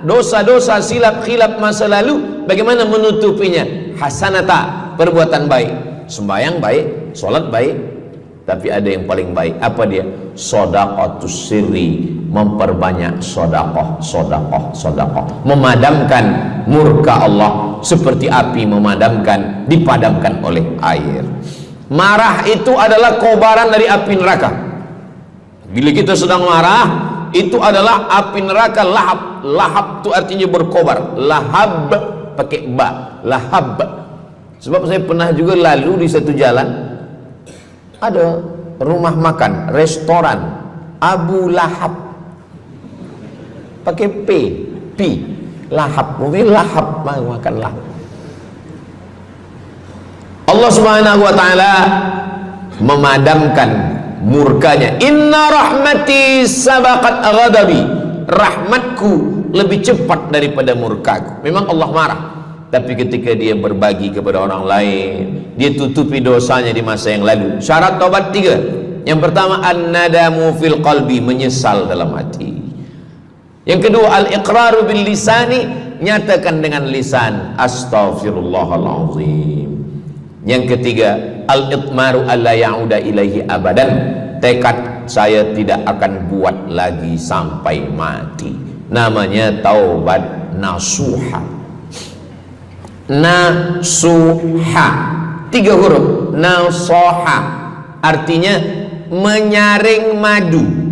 dosa-dosa silap-khilaf masa lalu bagaimana menutupinya? Hasanata, perbuatan baik. Sembahyang baik, sholat baik, tapi ada yang paling baik. Apa dia? Shadaqatus sirri, memperbanyak sedekah, memadamkan murka Allah seperti api dipadamkan oleh air. Marah itu adalah kobaran dari api neraka. Bila kita sedang marah, itu adalah api neraka lahab. Lahab itu artinya berkobar. Lahab pakai ba, lahab. Sebab saya pernah juga lalu di satu jalan, ada rumah makan, restoran Abu Lahab, pakai P, lahab, mungkin lahab, makan lahab. Allah Subhanahu wa taala memadamkan murkanya. Inna rahmati sabaqat ghadabi, rahmatku lebih cepat daripada murkaku. Memang Allah marah, tapi ketika dia berbagi kepada orang lain, dia tutupi dosanya di masa yang lalu. Syarat taubat 3. Yang pertama, an-nadamu fil qalbi, menyesal dalam hati. Yang kedua, al-iqraru bil lisani, nyatakan dengan lisan astaghfirullahalazim. Yang ketiga, al-itmaru alla ya'uda ilaihi abadan, tekad saya tidak akan buat lagi sampai mati. Namanya taubat nasuha. Nasuha, 3 huruf. Nasoha artinya menyaring madu.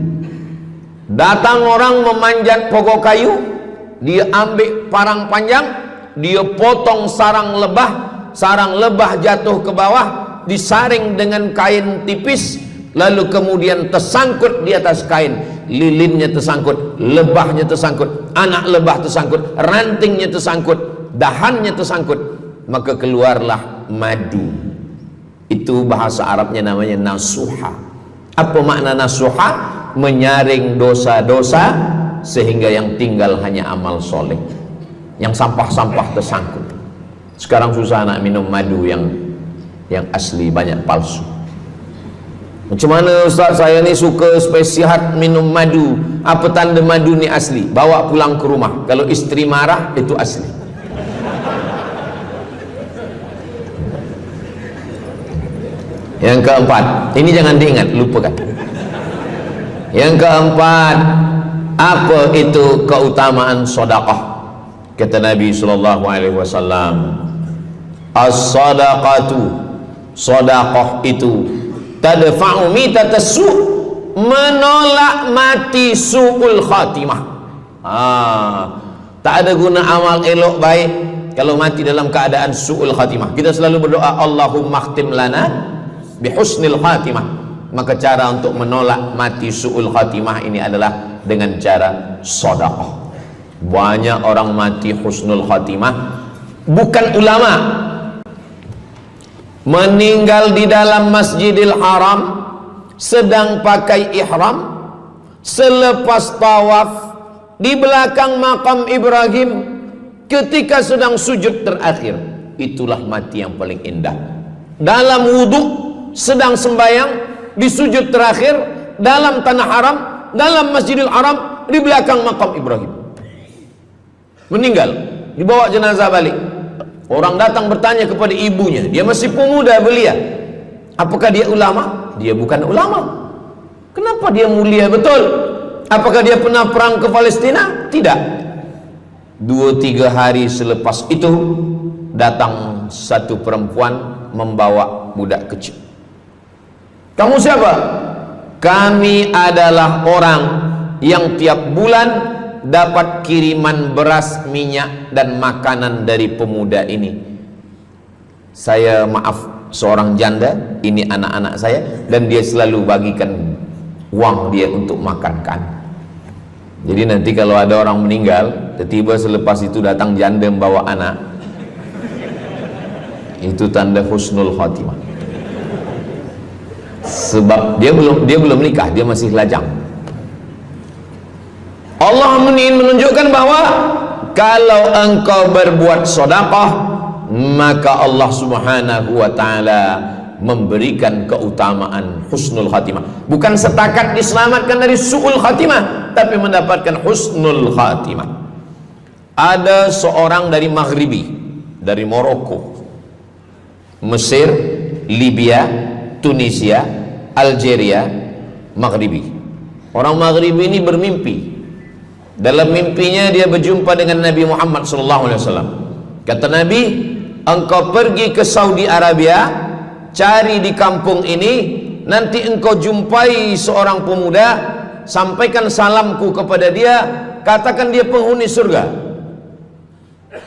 Datang orang memanjat pokok kayu, dia ambil parang panjang, dia potong sarang lebah jatuh ke bawah, disaring dengan kain tipis, lalu kemudian tersangkut di atas kain, lilinnya tersangkut, lebahnya tersangkut, anak lebah tersangkut, rantingnya tersangkut, dahannya tersangkut, maka keluarlah madu. Itu bahasa Arabnya namanya nasuha. Apa makna nasuha? Menyaring dosa-dosa sehingga yang tinggal hanya amal soleh, yang sampah-sampah tersangkut. Sekarang susah nak minum madu yang asli, banyak palsu. Macam mana Ustaz, saya ni suka spesial minum madu. Apa tanda madu ni asli? Bawa pulang ke rumah, kalau istri marah itu asli. Yang keempat, ini jangan diingat, lupakan. Yang keempat, apa itu keutamaan sedekah? Kata Nabi sallallahu alaihi wasallam, as-sadaqatu, sedekah itu tadfa'u mitatas su', menolak mati su'ul khatimah. Tak ada guna amal elok baik kalau mati dalam keadaan su'ul khatimah. Kita selalu berdoa, Allahumma khtim lana bihusnil khatimah. Maka cara untuk menolak mati su'ul khatimah ini adalah dengan cara sedekah. Banyak orang mati husnul khatimah, bukan ulama, meninggal di dalam Masjidil Haram sedang pakai ihram, selepas tawaf di belakang makam Ibrahim ketika sedang sujud terakhir. Itulah mati yang paling indah. Dalam wudhu sedang sembahyang, di sujud terakhir dalam tanah haram, dalam Masjidil Haram, di belakang makam Ibrahim. Meninggal, dibawa jenazah balik. Orang datang bertanya kepada ibunya, dia masih pemuda belia, apakah dia ulama? Dia bukan ulama. Kenapa dia mulia betul? Apakah dia pernah perang ke Palestina? Tidak. 2-3 hari selepas itu datang satu perempuan membawa budak kecil. Kamu siapa? Kami adalah orang yang tiap bulan dapat kiriman beras, minyak dan makanan dari pemuda ini. Saya maaf, seorang janda, ini anak-anak saya, dan dia selalu bagikan uang dia untuk makan kami. Jadi nanti kalau ada orang meninggal, tiba-tiba selepas itu datang janda membawa anak, itu tanda husnul khatimah. Sebab dia belum nikah, dia masih lajang. Allah ingin menunjukkan bahwa Kalau engkau berbuat sedekah, maka Allah Subhanahu wa taala memberikan keutamaan husnul khatimah. Bukan setakat diselamatkan dari su'ul khatimah, tapi mendapatkan husnul khatimah. Ada seorang dari Maghribi, dari Maroko, Mesir, Libya, Tunisia, Algeria, Maghribi. Orang Maghribi ini bermimpi. Dalam mimpinya dia berjumpa dengan Nabi Muhammad SAW. Kata Nabi, engkau pergi ke Saudi Arabia, cari di kampung ini, nanti engkau jumpai seorang pemuda, sampaikan salamku kepada dia, katakan dia penghuni surga.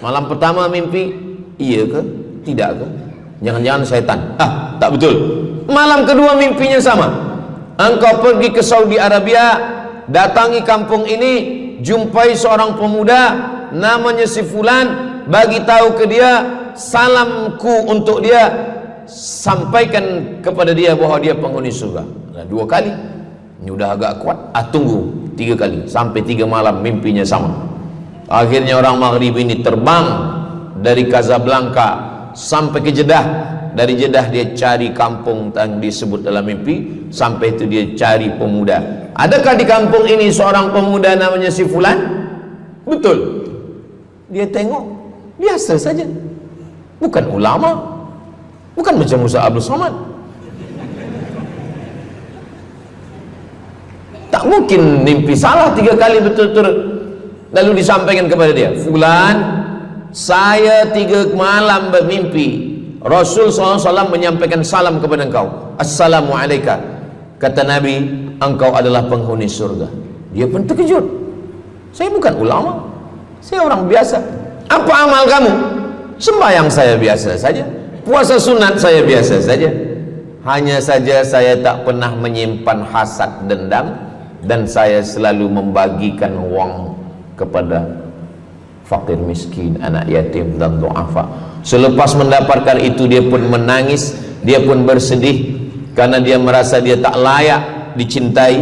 Malam pertama mimpi, iya ke? Tidak ke? Jangan-jangan syaitan. Tak betul. Malam kedua mimpinya sama. Engkau pergi ke Saudi Arabia, datangi kampung ini, jumpai seorang pemuda namanya si fulan, bagi tahu ke dia, salamku untuk dia, sampaikan kepada dia bahwa dia penghuni surga. Nah, 2 kali ini udah agak kuat. Tunggu 3 kali, sampai 3 malam mimpinya sama. Akhirnya orang Maghrib ini terbang dari Casablanca sampai ke Jeddah. Dari Jeddah dia cari kampung yang disebut dalam mimpi. Sampai itu dia cari pemuda. Adakah di kampung ini seorang pemuda namanya si fulan? Betul. Dia tengok biasa saja, bukan ulama, bukan macam Musa Abdul Somad. Tak mungkin mimpi salah 3 kali betul-betul. Lalu disampaikan kepada dia, fulan, saya 3 malam bermimpi Rasul SAW menyampaikan salam kepada engkau. Assalamualaikum. Kata Nabi, engkau adalah penghuni surga. Dia pun terkejut. Saya bukan ulama, saya orang biasa. Apa amal kamu? Sembahyang saya biasa saja, puasa sunat saya biasa saja. Hanya saja saya tak pernah menyimpan hasad dendam, dan saya selalu membagikan uang kepada fakir miskin, anak yatim dan du'afa. Selepas mendapatkan itu dia pun menangis, dia pun bersedih karena dia merasa dia tak layak dicintai,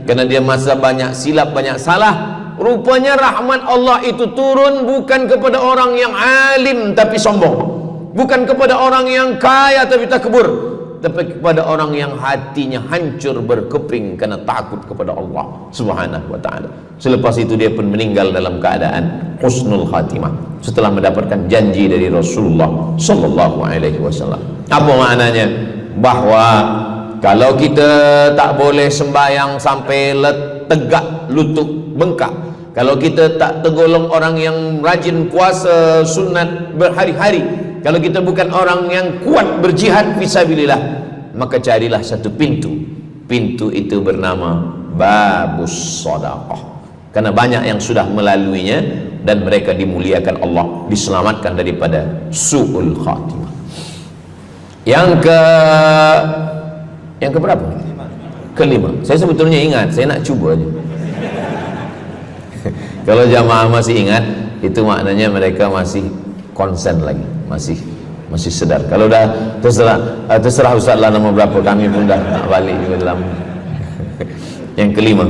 karena dia merasa banyak silap, banyak salah. Rupanya rahmat Allah itu turun bukan kepada orang yang alim tapi sombong, bukan kepada orang yang kaya tapi takbur, tapi kepada orang yang hatinya hancur berkeping karena takut kepada Allah Subhanahu wa ta'ala. Selepas itu dia pun meninggal dalam keadaan husnul khatimah setelah mendapatkan janji dari Rasulullah sallallahu alaihi wasallam. Apa maknanya? Bahwa kalau kita tak boleh sembahyang sampai tegak lutut bengkak, kalau kita tak tergolong orang yang rajin puasa sunat berhari-hari, kalau kita bukan orang yang kuat berjihad fisabilillah, maka carilah satu pintu. Pintu itu bernama babus sedekah. Karena banyak yang sudah melaluinya dan mereka dimuliakan Allah, diselamatkan daripada su'ul khatimah. Yang ke berapa? Kelima. Saya sebetulnya ingat, saya nak cuba aja. Kalau jamaah masih ingat, itu maknanya mereka masih konsen lagi, masih sedar. Kalau dah terserah Ustaz lah nama berapa, kami pun dah nak balik juga dalam. Yang kelima,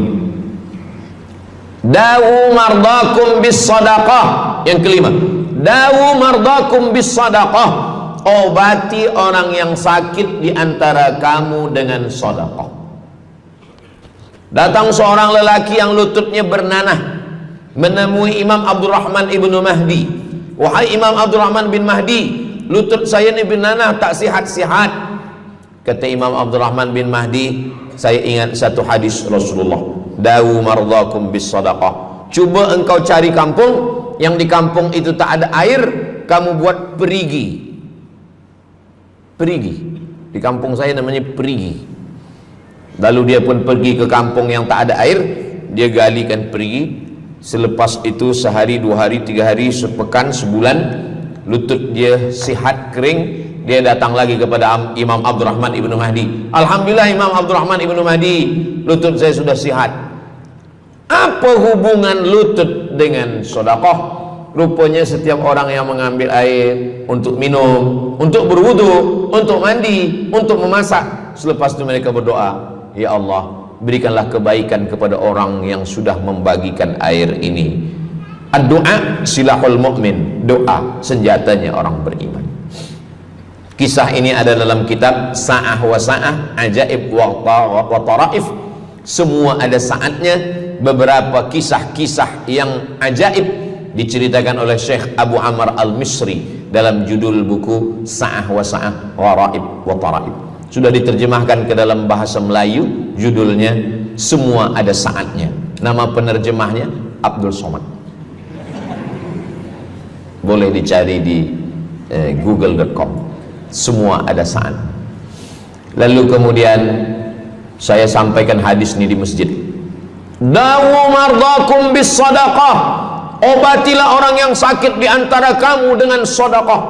dawu mardakum bis sadaqah. Yang kelima, dawu mardakum bis sadaqah. Obati orang yang sakit di antara kamu dengan sedekah. Datang seorang lelaki yang lututnya bernanah menemui Imam Abdurrahman ibnu Mahdi. Wahai Imam Abdurrahman bin Mahdi, lutut saya ini bernanah, tak sihat-sihat. Kata Imam Abdurrahman bin Mahdi, saya ingat satu hadis Rasulullah, dawu mardakum bis sadaqah. Cuba engkau cari kampung yang di kampung itu tak ada air, kamu buat perigi. Perigi, di kampung saya namanya perigi. Lalu dia pun pergi ke kampung yang tak ada air, dia galikan perigi. Selepas itu sehari, 2 hari, 3 hari, sepekan, sebulan, lutut dia sihat kering. Dia datang lagi kepada Imam Abdurrahman ibnu Mahdi. Alhamdulillah Imam Abdurrahman ibnu Mahdi, lutut saya sudah sihat. Apa hubungan lutut dengan sedekah? Rupanya setiap orang yang mengambil air untuk minum, untuk berwudu, untuk mandi, untuk memasak, selepas itu mereka berdoa, ya Allah, berikanlah kebaikan kepada orang yang sudah membagikan air ini. Ad-du'a silahul mu'min, doa senjatanya orang beriman. Kisah ini ada dalam kitab Sa'ah wa Sa'ah, Ajaib wa Taraif. Semua ada saatnya. Beberapa kisah-kisah yang ajaib diceritakan oleh Syekh Abu Amr Al-Misri dalam judul buku Sa'ah wa Sa'ah, Gharaib wa Taraif. Sudah diterjemahkan ke dalam bahasa Melayu, judulnya Semua Ada Saatnya. Nama penerjemahnya Abdul Somad. Boleh dicari di google.com. Semua ada saat. Lalu kemudian saya sampaikan hadis ini di masjid. Dawu mardakum bis sadaqah. Obatilah orang yang sakit di antara kamu dengan sedekah.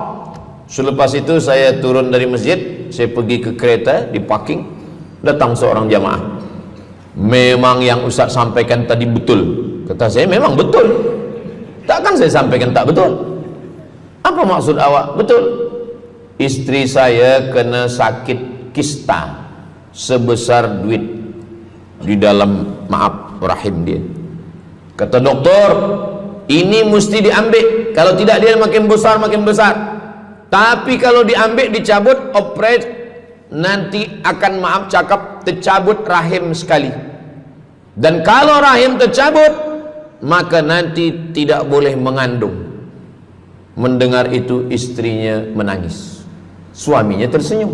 Selepas itu saya turun dari masjid, saya pergi ke kereta, di parking, datang seorang jamaah. Memang yang Ustaz sampaikan tadi betul. Kata saya, memang betul. Takkan saya sampaikan tak betul? Apa maksud awak? Betul. Istri saya kena sakit kista sebesar duit di dalam, maaf, rahim dia. Kata doktor, ini mesti diambil. Kalau tidak dia makin besar, makin besar. Tapi kalau diambil, dicabut, operate, nanti akan, maaf cakap, tercabut rahim sekali. Dan kalau rahim tercabut, maka nanti tidak boleh mengandung. Mendengar itu istrinya menangis, suaminya tersenyum.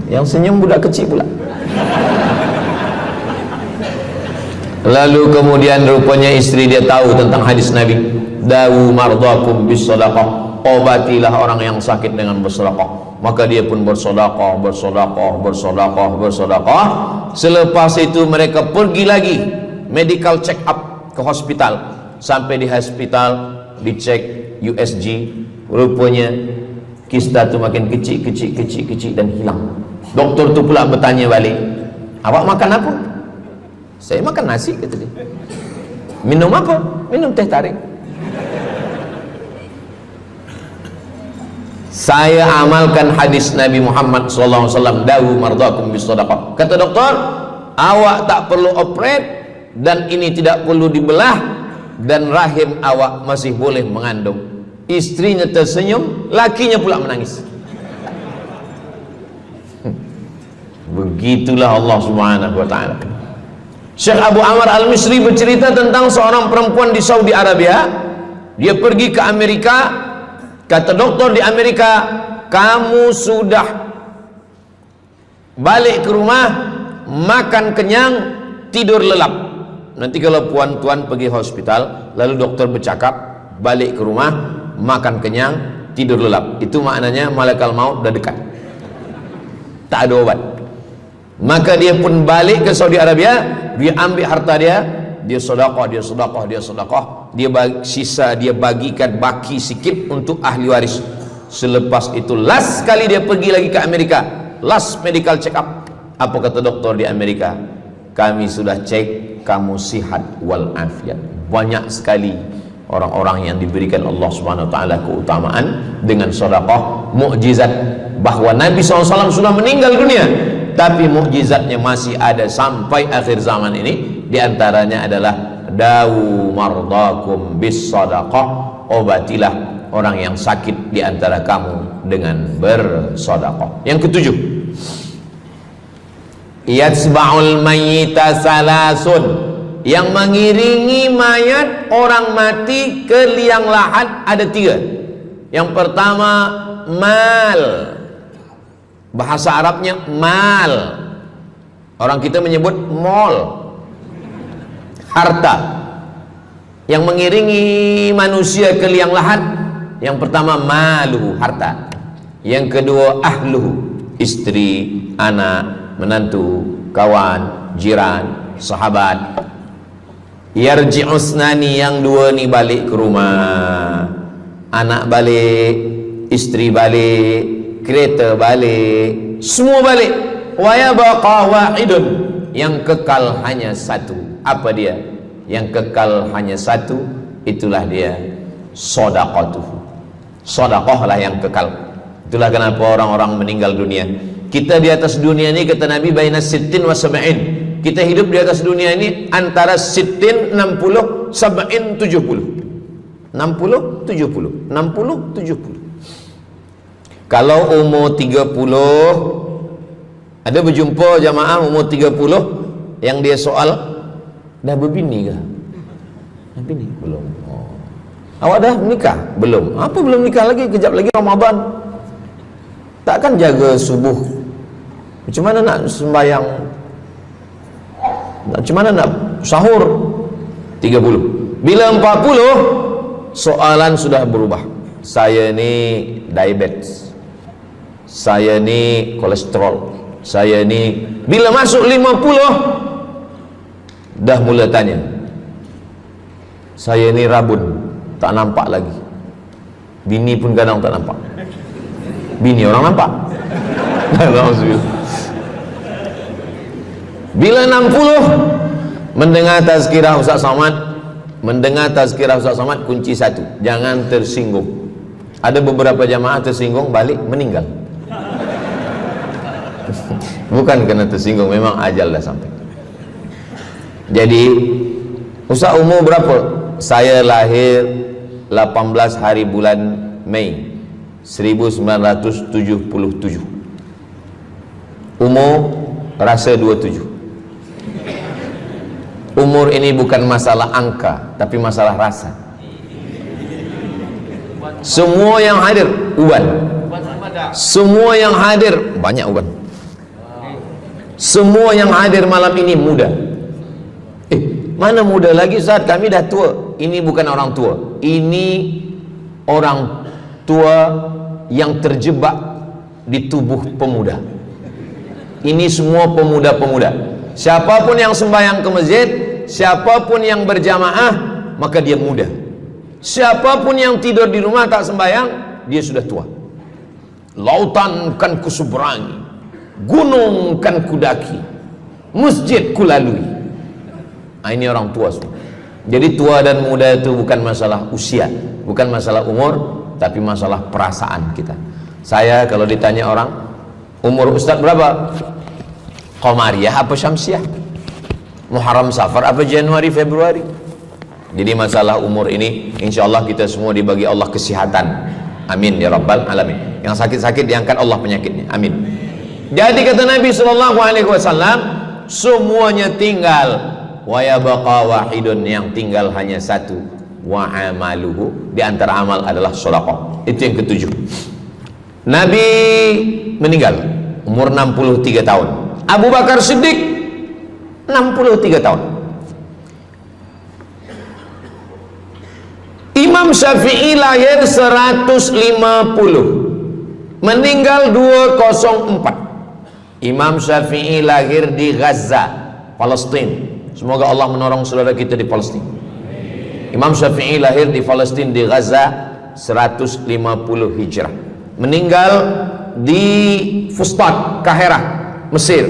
Yang senyum budak kecil pula. Lalu kemudian rupanya istri dia tahu tentang hadis Nabi, dawu mardakum bis sadaqah, obatilah orang yang sakit dengan bersedekah. Maka dia pun bersedekah, bersedekah, bersedekah, bersedekah. Selepas itu mereka pergi lagi medical check up ke hospital. Sampai di hospital dicek USG, rupanya kista itu makin kecil, kecil, kecil, kecil dan hilang. Doktor tu pula bertanya balik, awak makan apa? Saya makan nasi, kata dia. Minum apa? Minum teh tarik. Saya amalkan hadis Nabi Muhammad SAW, dawu mardakum bis sadaqah. Kata doktor, awak tak perlu operate, dan ini tidak perlu dibelah, dan rahim awak masih boleh mengandung. Istrinya tersenyum, lakinya pula menangis. Begitulah Allah Subhanahu wa ta'ala. Syekh Abu Amr Al-Misri bercerita tentang seorang perempuan di Saudi Arabia. Dia pergi ke Amerika. Kata doktor di Amerika, kamu sudah balik ke rumah, makan kenyang, tidur lelap. Nanti kalau puan-tuan pergi hospital, lalu dokter bercakap, balik ke rumah, makan kenyang, tidur lelap. Itu maknanya malaikat maut dah dekat, tak ada obat. Maka dia pun balik ke Saudi Arabia. Dia ambil harta dia, dia sedekah, dia sedekah, dia sedekah. Dia bagi, sisa dia bagikan baki sikit untuk ahli waris. Selepas itu last kali dia pergi lagi ke Amerika, last medical check up. Apa kata doktor di Amerika? Kami sudah cek, kamu sihat walafiat. Banyak sekali orang-orang yang diberikan Allah Subhanahu wa ta'ala keutamaan dengan sedekah, mukjizat, bahwa Nabi SAW sudah meninggal dunia, tapi mukjizatnya masih ada sampai akhir zaman ini. Di antaranya adalah dawu mardakum bis sadaqah, obatilah orang yang sakit di antara kamu dengan bersedekah. Yang ketujuh, yatsba'ul mayyita salasun, yang mengiringi mayat orang mati ke liang lahat ada tiga. Yang pertama, mal, bahasa Arabnya mal, orang kita menyebut mall, harta. Yang mengiringi manusia ke liang lahat, yang pertama maluhu, harta. Yang kedua ahluhu, istri, anak, menantu, kawan, jiran, sahabat. Yarji'usnani, yang dua ni balik ke rumah, anak balik, istri balik, kereta balik, semua balik. Wa yabqa wahidun, yang kekal hanya satu. Apa dia? Yang kekal hanya satu, itulah dia sedekatuhu. Sedekahlah yang kekal. Itulah kenapa orang-orang meninggal dunia. Kita di atas dunia ini, kata Nabi, baina sittin wa sab'in, Kita hidup di atas dunia ini antara sittin, 60, sab'in, 70. 60, 70. 60, 70. Kalau umur 30, ada berjumpa jamaah umur 30 yang dia soal, dah berbini ke? Dah bini? Belum. Oh. Awak dah menikah? Belum. Apa belum nikah lagi? Kejap lagi Ramadan. Takkan jaga subuh? Macam mana nak sembahyang? Macam mana nak sahur? 30. Bila 40, soalan sudah berubah. Saya ni diabetes, saya ni kolesterol, saya ni. Bila masuk 50, dah mula tanya, saya ni rabun, tak nampak lagi. Bini pun kadang tak nampak. Bini orang nampak. Bila 60, mendengar tazkirah Ustaz Somad, kunci satu, jangan tersinggung. Ada beberapa jamaah tersinggung, balik meninggal. Bukan kerana tersinggung, memang ajal dah sampai. Jadi Ustaz umur berapa? Saya lahir 18 hari bulan Mei 1977. Umur rasa 27. Umur ini bukan masalah angka, tapi masalah rasa. Semua yang hadir uban, semua yang hadir banyak uban, semua yang hadir malam ini muda. Mana muda lagi Ustaz? Kami dah tua. Ini bukan orang tua, ini orang tua yang terjebak di tubuh pemuda. Ini semua pemuda-pemuda. Siapapun yang sembahyang ke masjid, siapapun yang berjamaah, maka dia muda. Siapapun yang tidur di rumah tak sembahyang, dia sudah tua. Lautan kan kuseberangi, gunung kan kudaki, masjid kulalui. Ini orang tua semua. Jadi tua dan muda itu bukan masalah usia, bukan masalah umur, tapi masalah perasaan kita. Saya kalau ditanya orang, umur Ustaz berapa? Qamariyah apa Syamsiah? Muharram Safar apa Januari Februari? Jadi masalah umur ini insyaallah kita semua dibagi Allah kesihatan. Amin ya rabbal alamin. Yang sakit-sakit diangkat Allah penyakitnya. Amin. Jadi kata Nabi SAW, semuanya tinggal, wa yabqa wahidun, yang tinggal hanya satu, wa amaluhu, di antara amal adalah sedekah. Itu yang ketujuh. Nabi meninggal umur 63 tahun. Abu Bakar Siddiq 63 tahun. Imam Syafi'i lahir 150, meninggal 204. Imam Syafi'i lahir di Gaza, Palestina. Semoga Allah menolong saudara kita di Palestina. Imam Syafi'i lahir di Palestina, di Gaza 150 Hijrah. Meninggal di Fustat, Kahirah, Mesir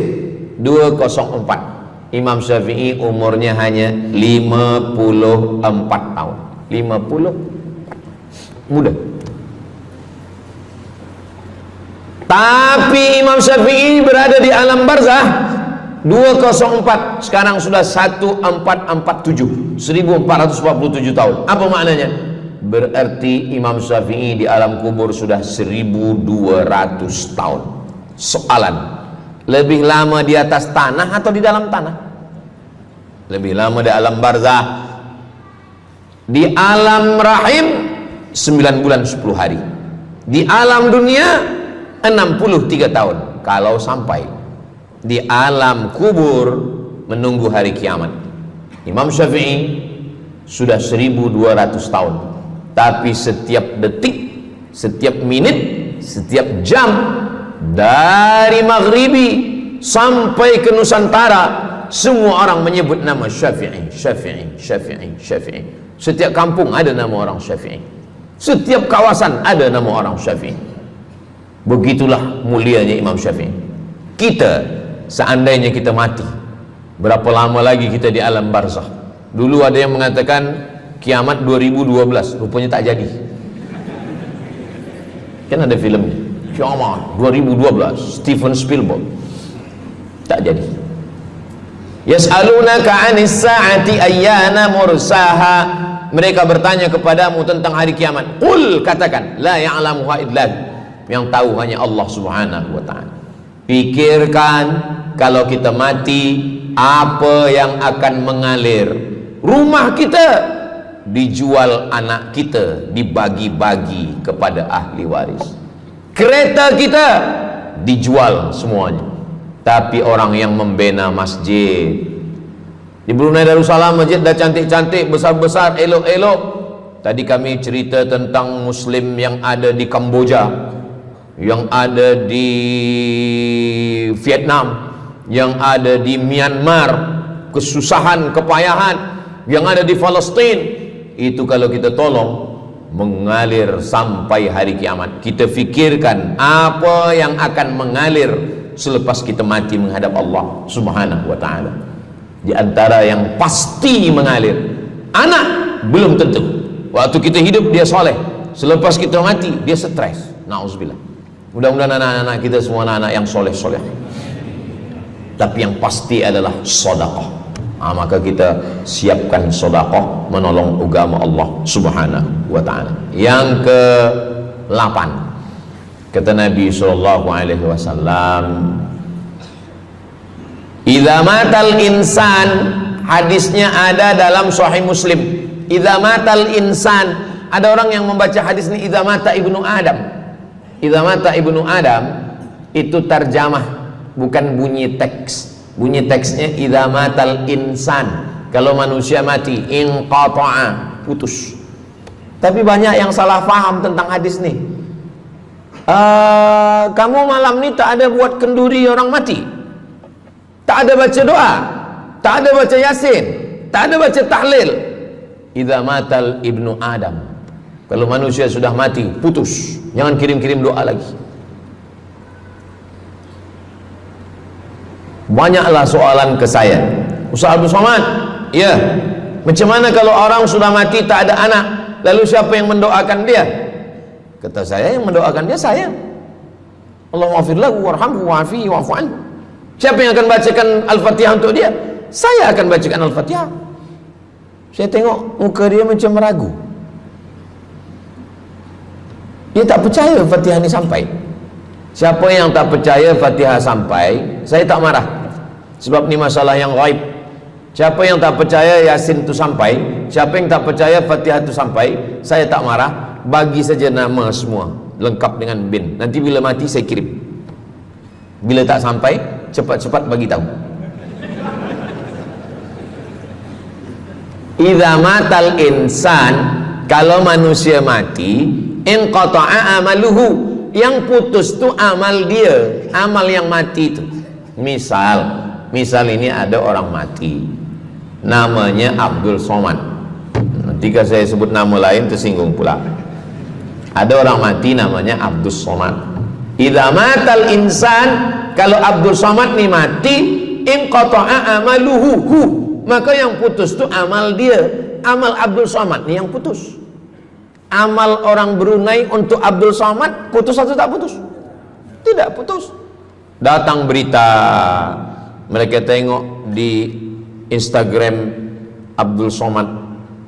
204. Imam Syafi'i umurnya hanya 54 tahun. 50, muda. Tapi Imam Syafi'i berada di alam barzah 204, sekarang sudah 1447, 1447 tahun. Apa maknanya? Berarti Imam Syafi'i di alam kubur sudah 1200 tahun. Soalan, lebih lama di atas tanah atau di dalam tanah? Lebih lama di alam barzah. Di alam rahim 9 bulan 10 hari. Di alam dunia 63 tahun. Kalau sampai di alam kubur menunggu hari kiamat. Imam Syafi'i sudah 1200 tahun. Tapi setiap detik, setiap menit, setiap jam, dari maghribi sampai ke Nusantara, semua orang menyebut nama Syafi'i, Syafi'i, Syafi'i, Syafi'i. Setiap kampung ada nama orang Syafi'i, setiap kawasan ada nama orang Syafi'i. Begitulah mulianya Imam Syafi'i. Kita, seandainya kita mati, berapa lama lagi kita di alam barzakh? Dulu ada yang mengatakan kiamat 2012, rupanya tak jadi. Kan ada filmnya, kiamat 2012, Steven Spielberg. Tak jadi. Yas'alunaka 'anis sa'ati ayyana mursaha. Mereka bertanya kepadamu tentang hari kiamat. Qul, katakan, la ya'lamuha illa hu. Yang tahu hanya Allah Subhanahu wa ta'ala. Pikirkan, kalau kita mati, apa yang akan mengalir? Rumah kita dijual, anak kita dibagi-bagi kepada ahli waris. Kereta kita dijual semuanya. Tapi orang yang membina masjid di Brunei Darussalam, masjid dah cantik-cantik, besar-besar, elok-elok. Tadi kami cerita tentang Muslim yang ada di Kamboja, yang ada di Vietnam, yang ada di Myanmar, kesusahan, kepayahan, yang ada di Palestin. Itu kalau kita tolong, mengalir sampai hari kiamat. Kita fikirkan apa yang akan mengalir selepas kita mati menghadap Allah Subhanahu wa ta'ala. Di antara yang pasti mengalir, anak belum tentu. Waktu kita hidup dia soleh, selepas kita mati dia stres. Na'udzubillah. Mudah-mudahan anak-anak kita semua anak-anak yang soleh-soleh. Tapi yang pasti adalah sedekah. Maka kita siapkan sedekah menolong agama Allah Subhanahu wa ta'ala. Yang ke-8, kata Nabi sallallahu alaihi wasallam, idza matal insan, hadisnya ada dalam Sahih Muslim. Idza matal insan, ada orang yang membaca hadis ini idza mata ibnu Adam. Idza mata ibnu Adam itu tarjamah, bukan bunyi teks. Bunyi teksnya idza matal insan, kalau manusia mati, inqata'a, putus. Tapi banyak yang salah faham tentang hadis nih. Kamu malam ni tak ada buat kenduri orang mati, tak ada baca doa, tak ada baca yasin, tak ada baca tahlil. Idza matal ibnu Adam, kalau manusia sudah mati, putus. Jangan kirim-kirim doa lagi. Banyaklah soalan ke saya, Ustaz Abdul Somad, ya, macam mana kalau orang sudah mati tak ada anak, lalu siapa yang mendoakan dia? Kata saya, yang mendoakan dia saya. Allahumma ighfir lahu warhamhu wa'afihi wa'fu anhu. Siapa yang akan bacakan Al-Fatihah untuk dia? Saya akan bacakan Al-Fatihah. Saya tengok muka dia macam ragu, dia tak percaya Fatihah ini sampai. Siapa yang tak percaya Fatihah sampai, saya tak marah, sebab ni masalah yang gaib. Siapa yang tak percaya Yasin itu sampai, siapa yang tak percaya Fatihah itu sampai, saya tak marah. Bagi saja nama semua lengkap dengan bin. Nanti bila mati saya kirim. Bila tak sampai, cepat-cepat bagi tahu. Idza matal insan, kalau manusia mati, inqata'a amaluhu, yang putus tu amal dia, amal yang mati itu. Misal ini ada orang mati, namanya Abdul Somad. Ketika saya sebut nama lain tersinggung pula. Ada orang mati namanya Abdul Somad. Idza matal insan, kalau Abdul Somad ni mati, inqata'a amaluhu, maka yang putus tu amal dia. Amal Abdul Somad ni yang putus. Amal orang Brunei untuk Abdul Somad putus atau tak putus? Tidak putus. Datang berita, mereka tengok di Instagram Abdul Somad,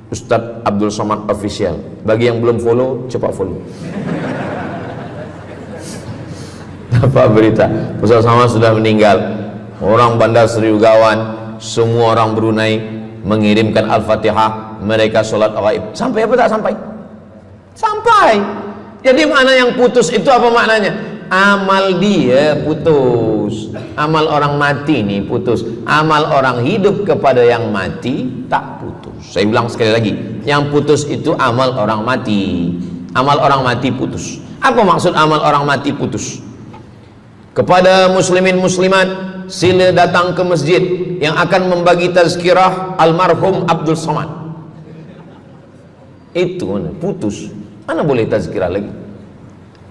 Ustadz Abdul Somad Official. Bagi yang belum follow, cepat follow. Dapat berita Ustadz Somad sudah meninggal. Orang Bandar Seri Begawan, semua orang Brunei mengirimkan Al-Fatihah, mereka sholat gaib. Sampai apa tak sampai? Sampai. Jadi mana yang putus itu apa maknanya? Amal dia putus, amal orang mati ini putus. Amal orang hidup kepada yang mati tak putus. Saya ulang sekali lagi, yang putus itu amal orang mati. Amal orang mati putus. Apa maksud amal orang mati putus? Kepada muslimin muslimat, sila datang ke masjid yang akan membagi tazkirah almarhum Abdul Somad. Itu mana putus, mana boleh tazkirah lagi.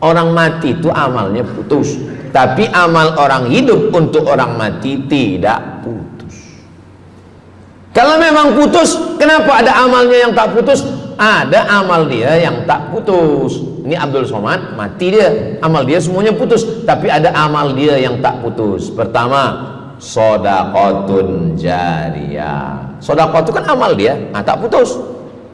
Orang mati itu amalnya putus, tapi amal orang hidup untuk orang mati tidak putus. Kalau memang putus, kenapa ada amalnya yang tak putus? Ada amal dia yang tak putus. Ini Abdul Somad mati dia, amal dia semuanya putus, tapi ada amal dia yang tak putus. Pertama, Shadaqatun jariyah. Sedekah itu kan amal dia, tak putus.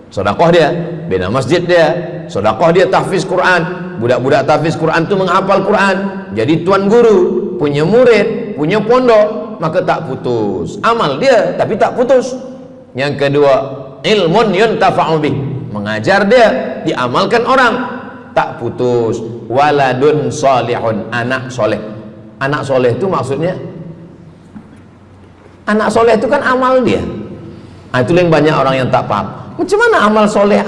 Sedekah dia bina masjid dia, sedekah dia tahfiz Quran. Budak-budak tahfiz Quran itu menghafal Quran, jadi tuan guru, punya murid, punya pondok, maka tak putus. Amal dia tapi tak putus. Yang kedua, ilmun yuntafa'u bih, mengajar dia, diamalkan orang, tak putus. Waladun solihun, anak soleh. Anak soleh itu maksudnya, anak soleh itu kan amal dia. Itu yang banyak orang yang tak paham. Macam mana amal soleh,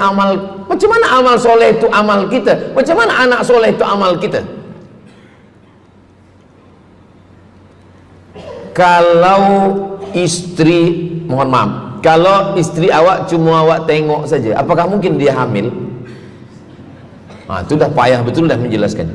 macam mana amal soleh itu amal kita? Macam mana anak soleh itu amal kita? Kalau istri, mohon maaf, kalau istri awak cuma awak tengok saja, apakah mungkin dia hamil? Itu dah payah betul dah menjelaskan.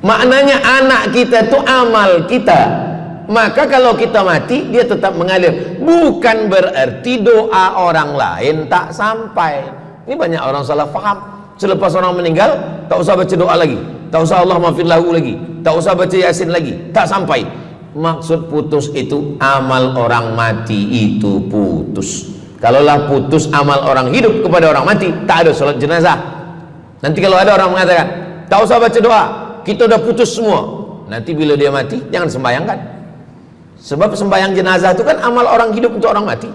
Maknanya anak kita itu amal kita. Maka kalau kita mati, dia tetap mengalir. Bukan berarti doa orang lain tak sampai. Ini banyak orang salah faham. Selepas orang meninggal, tak usah baca doa lagi, tak usah Allah maafir lahu lagi, tak usah baca Yasin lagi, tak sampai. Maksud putus itu amal orang mati itu putus. Kalaulah putus amal orang hidup kepada orang mati, tak ada salat jenazah. Nanti kalau ada orang mengatakan tak usah baca doa, kita udah putus semua, nanti bila dia mati jangan sembahyangkan. Sebab sembahyang jenazah itu kan amal orang hidup untuk orang mati.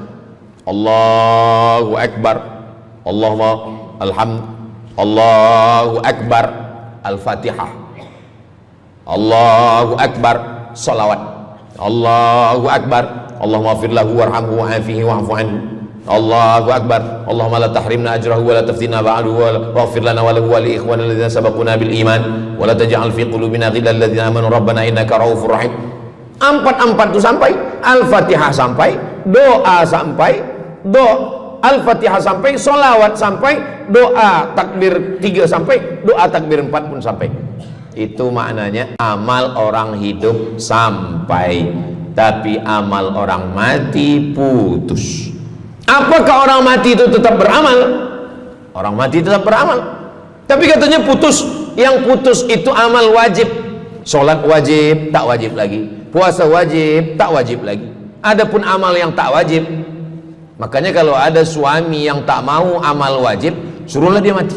Allahu Akbar, Allahumma alhamd, Allahu Akbar, Al-Fatihah, Allahu Akbar, salawat, Allahu Akbar, Allahumma fir lahu warhamhu wa'afihi wa'fu anhu, Allahu Akbar, Allahumma la tahrimna ajrahu wa la taftina ba'dahu wa waghfir lana wa lahu wa li ikhwana alladhina sabaquna bil iman wa la taj'al fi qulubina ghillan lil ladzina amanu rabbana innaka ra'ufur rahim. Empat itu sampai, Al-Fatihah sampai, doa sampai, Al-Fatihah sampai, solawat sampai, doa takbir 3 sampai, doa takbir 4 pun sampai. Itu maknanya amal orang hidup sampai, tapi amal orang mati putus. Apakah orang mati itu tetap beramal? Orang mati tetap beramal, tapi katanya putus. Yang putus itu amal wajib. Sholat wajib, tak wajib lagi. Puasa wajib, tak wajib lagi. Adapun amal yang tak wajib, makanya kalau ada suami yang tak mau amal wajib, suruhlah dia mati.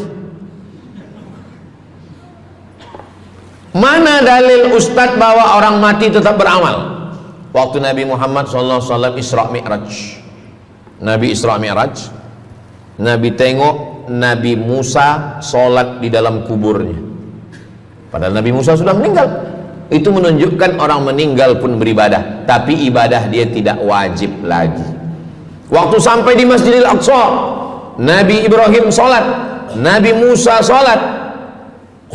Mana dalil ustadz bahwa orang mati tetap beramal? Waktu Nabi Muhammad SAW Isra Mi'raj, Nabi Isra Mi'raj, Nabi tengok Nabi Musa sholat di dalam kuburnya, padahal Nabi Musa sudah meninggal. Itu menunjukkan orang meninggal pun beribadah, tapi ibadah dia tidak wajib lagi. Waktu sampai di Masjidil Aqsa, Nabi Ibrahim sholat, Nabi Musa sholat,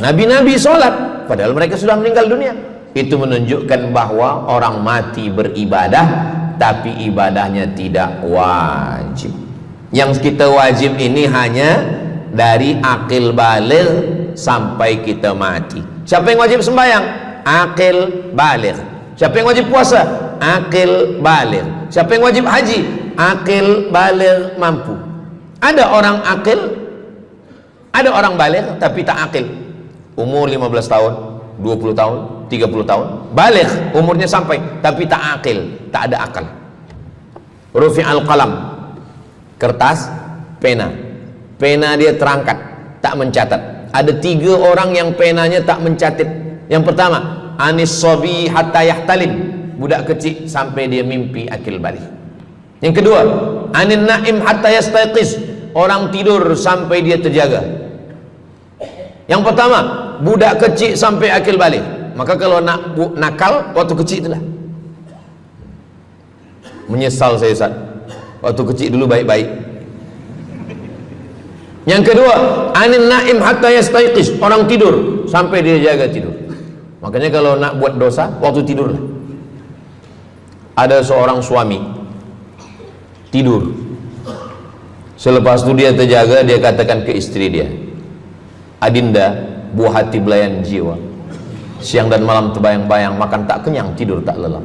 Nabi-Nabi sholat, padahal mereka sudah meninggal dunia. Itu menunjukkan bahwa orang mati beribadah, tapi ibadahnya tidak wajib. Yang kita wajib ini hanya dari akil baligh sampai kita mati. Siapa yang wajib sembahyang? Akil baligh. Siapa yang wajib puasa? Akil baligh. Siapa yang wajib haji? Akil baligh mampu. Ada orang akil, ada orang baligh tapi tak akil. Umur 15 tahun, 20 tahun, 30 tahun, baligh umurnya sampai tapi tak akil, tak ada akal. Rufi'al qalam, kertas, pena. Pena dia terangkat, tak mencatat. Ada 3 orang yang penanya tak mencatat. Yang pertama, anis sobi hatta yahtalim, budak kecil sampai dia mimpi akil balik. Yang kedua, anin naim hatta yastayqiz, orang tidur sampai dia terjaga. Yang pertama, budak kecil sampai akil balik. Maka kalau nak nakal waktu kecil itulah. Menyesal saya Ustaz, waktu kecil dulu baik-baik. Yang kedua, anin naim hatta yastayqiz, orang tidur sampai dia jaga tidur. Makanya kalau nak buat dosa waktu tidur. Ada seorang suami tidur, selepas itu dia terjaga, dia katakan ke istri dia, Adinda, buah hati belayan jiwa, siang dan malam terbayang-bayang, makan tak kenyang, tidur tak lelap.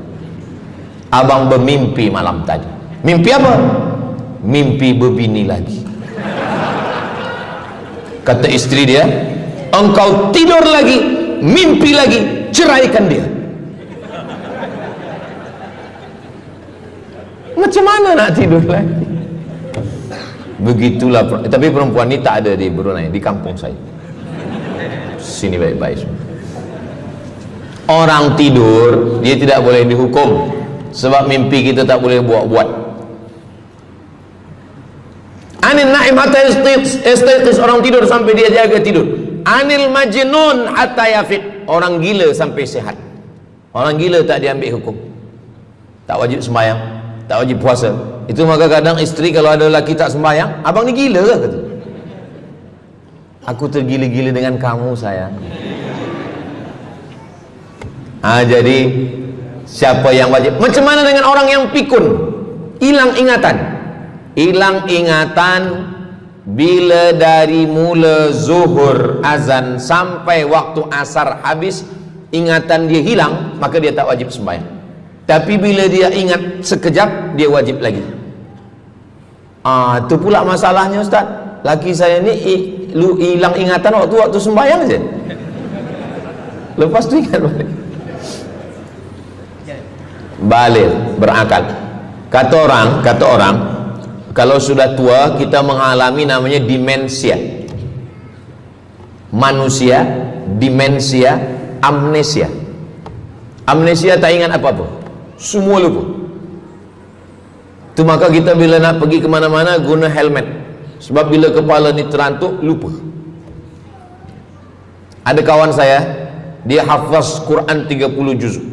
Abang bermimpi malam tadi. Mimpi apa? Mimpi berbini lagi. Kata istri dia, engkau tidur lagi, mimpi lagi, ceraikan dia. Macam mana nak tidur lagi? Begitulah. Tapi perempuan ni tak ada di Brunei, di kampung saya. Sini baik-baik. Orang tidur dia tidak boleh dihukum, sebab mimpi kita tak boleh buat-buat. Anil naim hatta yastayqiz, orang tidur sampai dia jaga tidur. Anil majnun hatta yafiq, orang gila sampai sehat. Orang gila tak diambil hukum, tak wajib sembahyang, tak wajib puasa. Itu maka kadang isteri kalau ada lelaki tak sembahyang, abang ni gila ke? Kata, aku tergila-gila dengan kamu sayang. Jadi siapa yang wajib? Macam mana dengan orang yang pikun, hilang ingatan? Hilang ingatan bila dari mula zuhur azan sampai waktu asar habis, ingatan dia hilang, maka dia tak wajib sembahyang. Tapi bila dia ingat sekejap, dia wajib lagi. Itu pula masalahnya Ustaz. Laki saya ni hilang ingatan waktu sembahyang je. Lepas tu ingat balik berakal. Kata orang kalau sudah tua kita mengalami namanya demensia. Manusia demensia, amnesia. Amnesia tak ingat apa-apa, semua lupa. Tu maka kita bila nak pergi ke mana-mana guna helmet, sebab bila kepala ni terantuk lupa. Ada kawan saya, dia hafaz Quran 30 juz,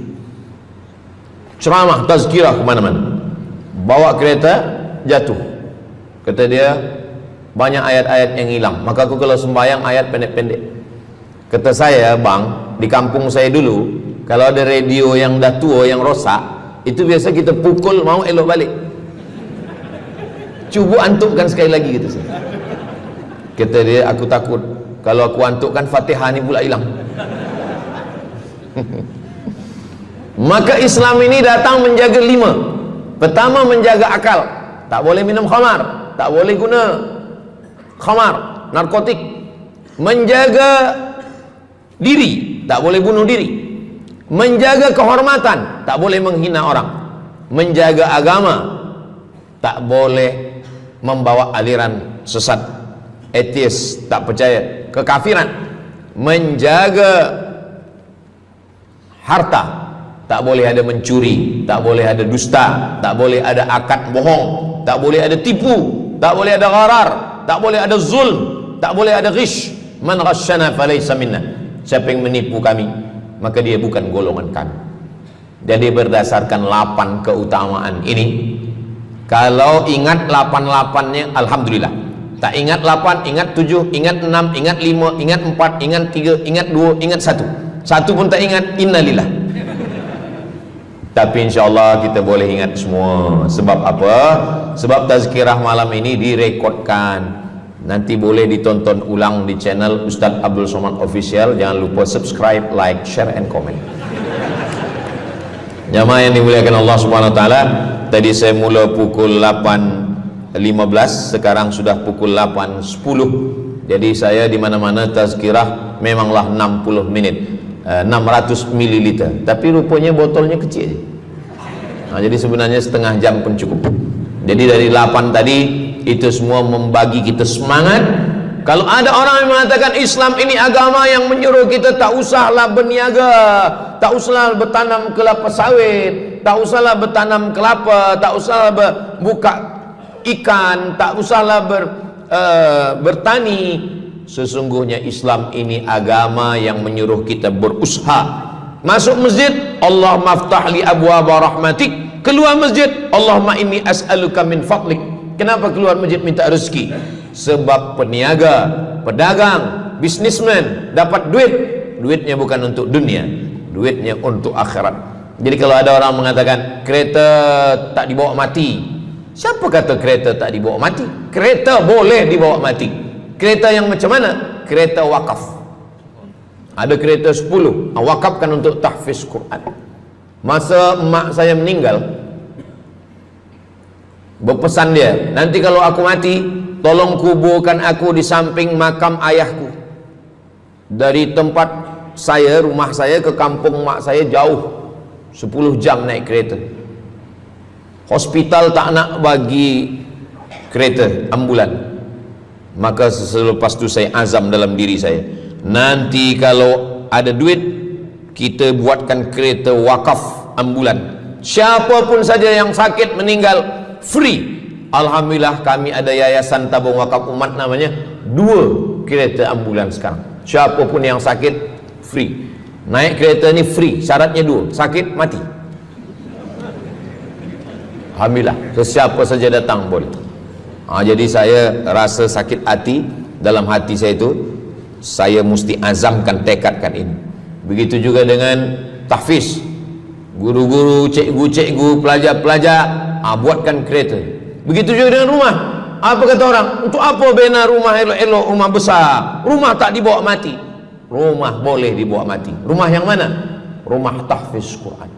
ceramah tazkirah ke mana-mana, bawa kereta jatuh. Kata dia banyak ayat-ayat yang hilang, maka aku kalau sembahyang ayat pendek-pendek. Kata saya, bang, di kampung saya dulu kalau ada radio yang dah tua yang rosak, itu biasa kita pukul mau elok balik. Cuba antukkan sekali lagi, kata saya. Kata dia, aku takut kalau aku antukkan Fatihah ni pula hilang. Maka Islam ini datang menjaga 5. Pertama, menjaga akal. Tak boleh minum khamar, tak boleh guna khamar, narkotik. Menjaga diri, tak boleh bunuh diri. Menjaga kehormatan, tak boleh menghina orang. Menjaga agama, tak boleh membawa aliran sesat, ateis, tak percaya, kekafiran. Menjaga harta, tak boleh ada mencuri, tak boleh ada dusta, tak boleh ada akad bohong, tak boleh ada tipu, tak boleh ada gharar, tak boleh ada zulm, tak boleh ada ghish. Man ghasyana falaysa minna, siapa yang menipu kami maka dia bukan golongan kami. Jadi berdasarkan 8 keutamaan ini, kalau ingat 8-8-nya alhamdulillah. Tak ingat 8, ingat 7, ingat 6, ingat 5, ingat 4, ingat 3, ingat 2, ingat 1. Satu pun tak ingat, innalillah. Tapi insyaAllah kita boleh ingat semua. Sebab apa? Sebab tazkirah malam ini direkodkan. Nanti boleh ditonton ulang di channel Ustaz Abdul Somad Official. Jangan lupa subscribe, like, share, and comment. Jamaah yang dimuliakan Allah Subhanahu Wa Taala, tadi saya mula pukul 8.15, sekarang sudah pukul 8.10. Jadi saya di mana-mana tazkirah memanglah 60 menit, 600 ml. Tapi rupanya botolnya kecil. Jadi sebenarnya setengah jam pun cukup. Jadi dari 8 tadi itu semua membagi kita semangat. Kalau ada orang yang mengatakan Islam ini agama yang menyuruh kita tak usahlah berniaga, tak usahlah bertanam kelapa sawit, tak usahlah bertanam kelapa, tak usahlah buka ikan, tak usahlah bertani. Sesungguhnya Islam ini agama yang menyuruh kita berusaha. Masuk masjid, Allah maftah li abwaba rahmatik. Keluar masjid, Allahumma inni as'aluka min fadlik. Kenapa keluar masjid minta rezeki? Sebab peniaga, pedagang, bisnismen dapat duit. Duitnya bukan untuk dunia, duitnya untuk akhirat. Jadi kalau ada orang mengatakan kereta tak dibawa mati, siapa kata kereta tak dibawa mati? Kereta boleh dibawa mati. Kereta yang macam mana? Kereta wakaf. Ada kereta 10, wakafkan untuk tahfiz Quran. Masa mak saya meninggal, berpesan dia, nanti kalau aku mati, tolong kuburkan aku di samping makam ayahku. Dari tempat saya, rumah saya ke kampung mak saya jauh, 10 jam naik kereta. hospital tak nak bagi kereta ambulan. Maka selepas itu saya azam dalam diri saya, nanti kalau ada duit, kita buatkan kereta wakaf ambulan. Siapapun saja yang sakit meninggal, free. Alhamdulillah kami ada yayasan tabung wakaf umat namanya, 2 kereta ambulan sekarang. Siapapun yang sakit, free. Naik kereta ni free, syaratnya 2, sakit mati. Alhamdulillah, sesiapa saja datang boleh. Jadi saya rasa sakit hati, dalam hati saya itu, saya mesti azamkan, tekadkan ini. Begitu juga dengan tahfiz, guru-guru, cikgu-cikgu, pelajar-pelajar, buatkan kereta. Begitu juga dengan rumah. Apa kata orang? Untuk apa bina rumah elok-elok, rumah besar? Rumah tak dibawa mati. Rumah boleh dibawa mati. Rumah yang mana? Rumah tahfiz Quran.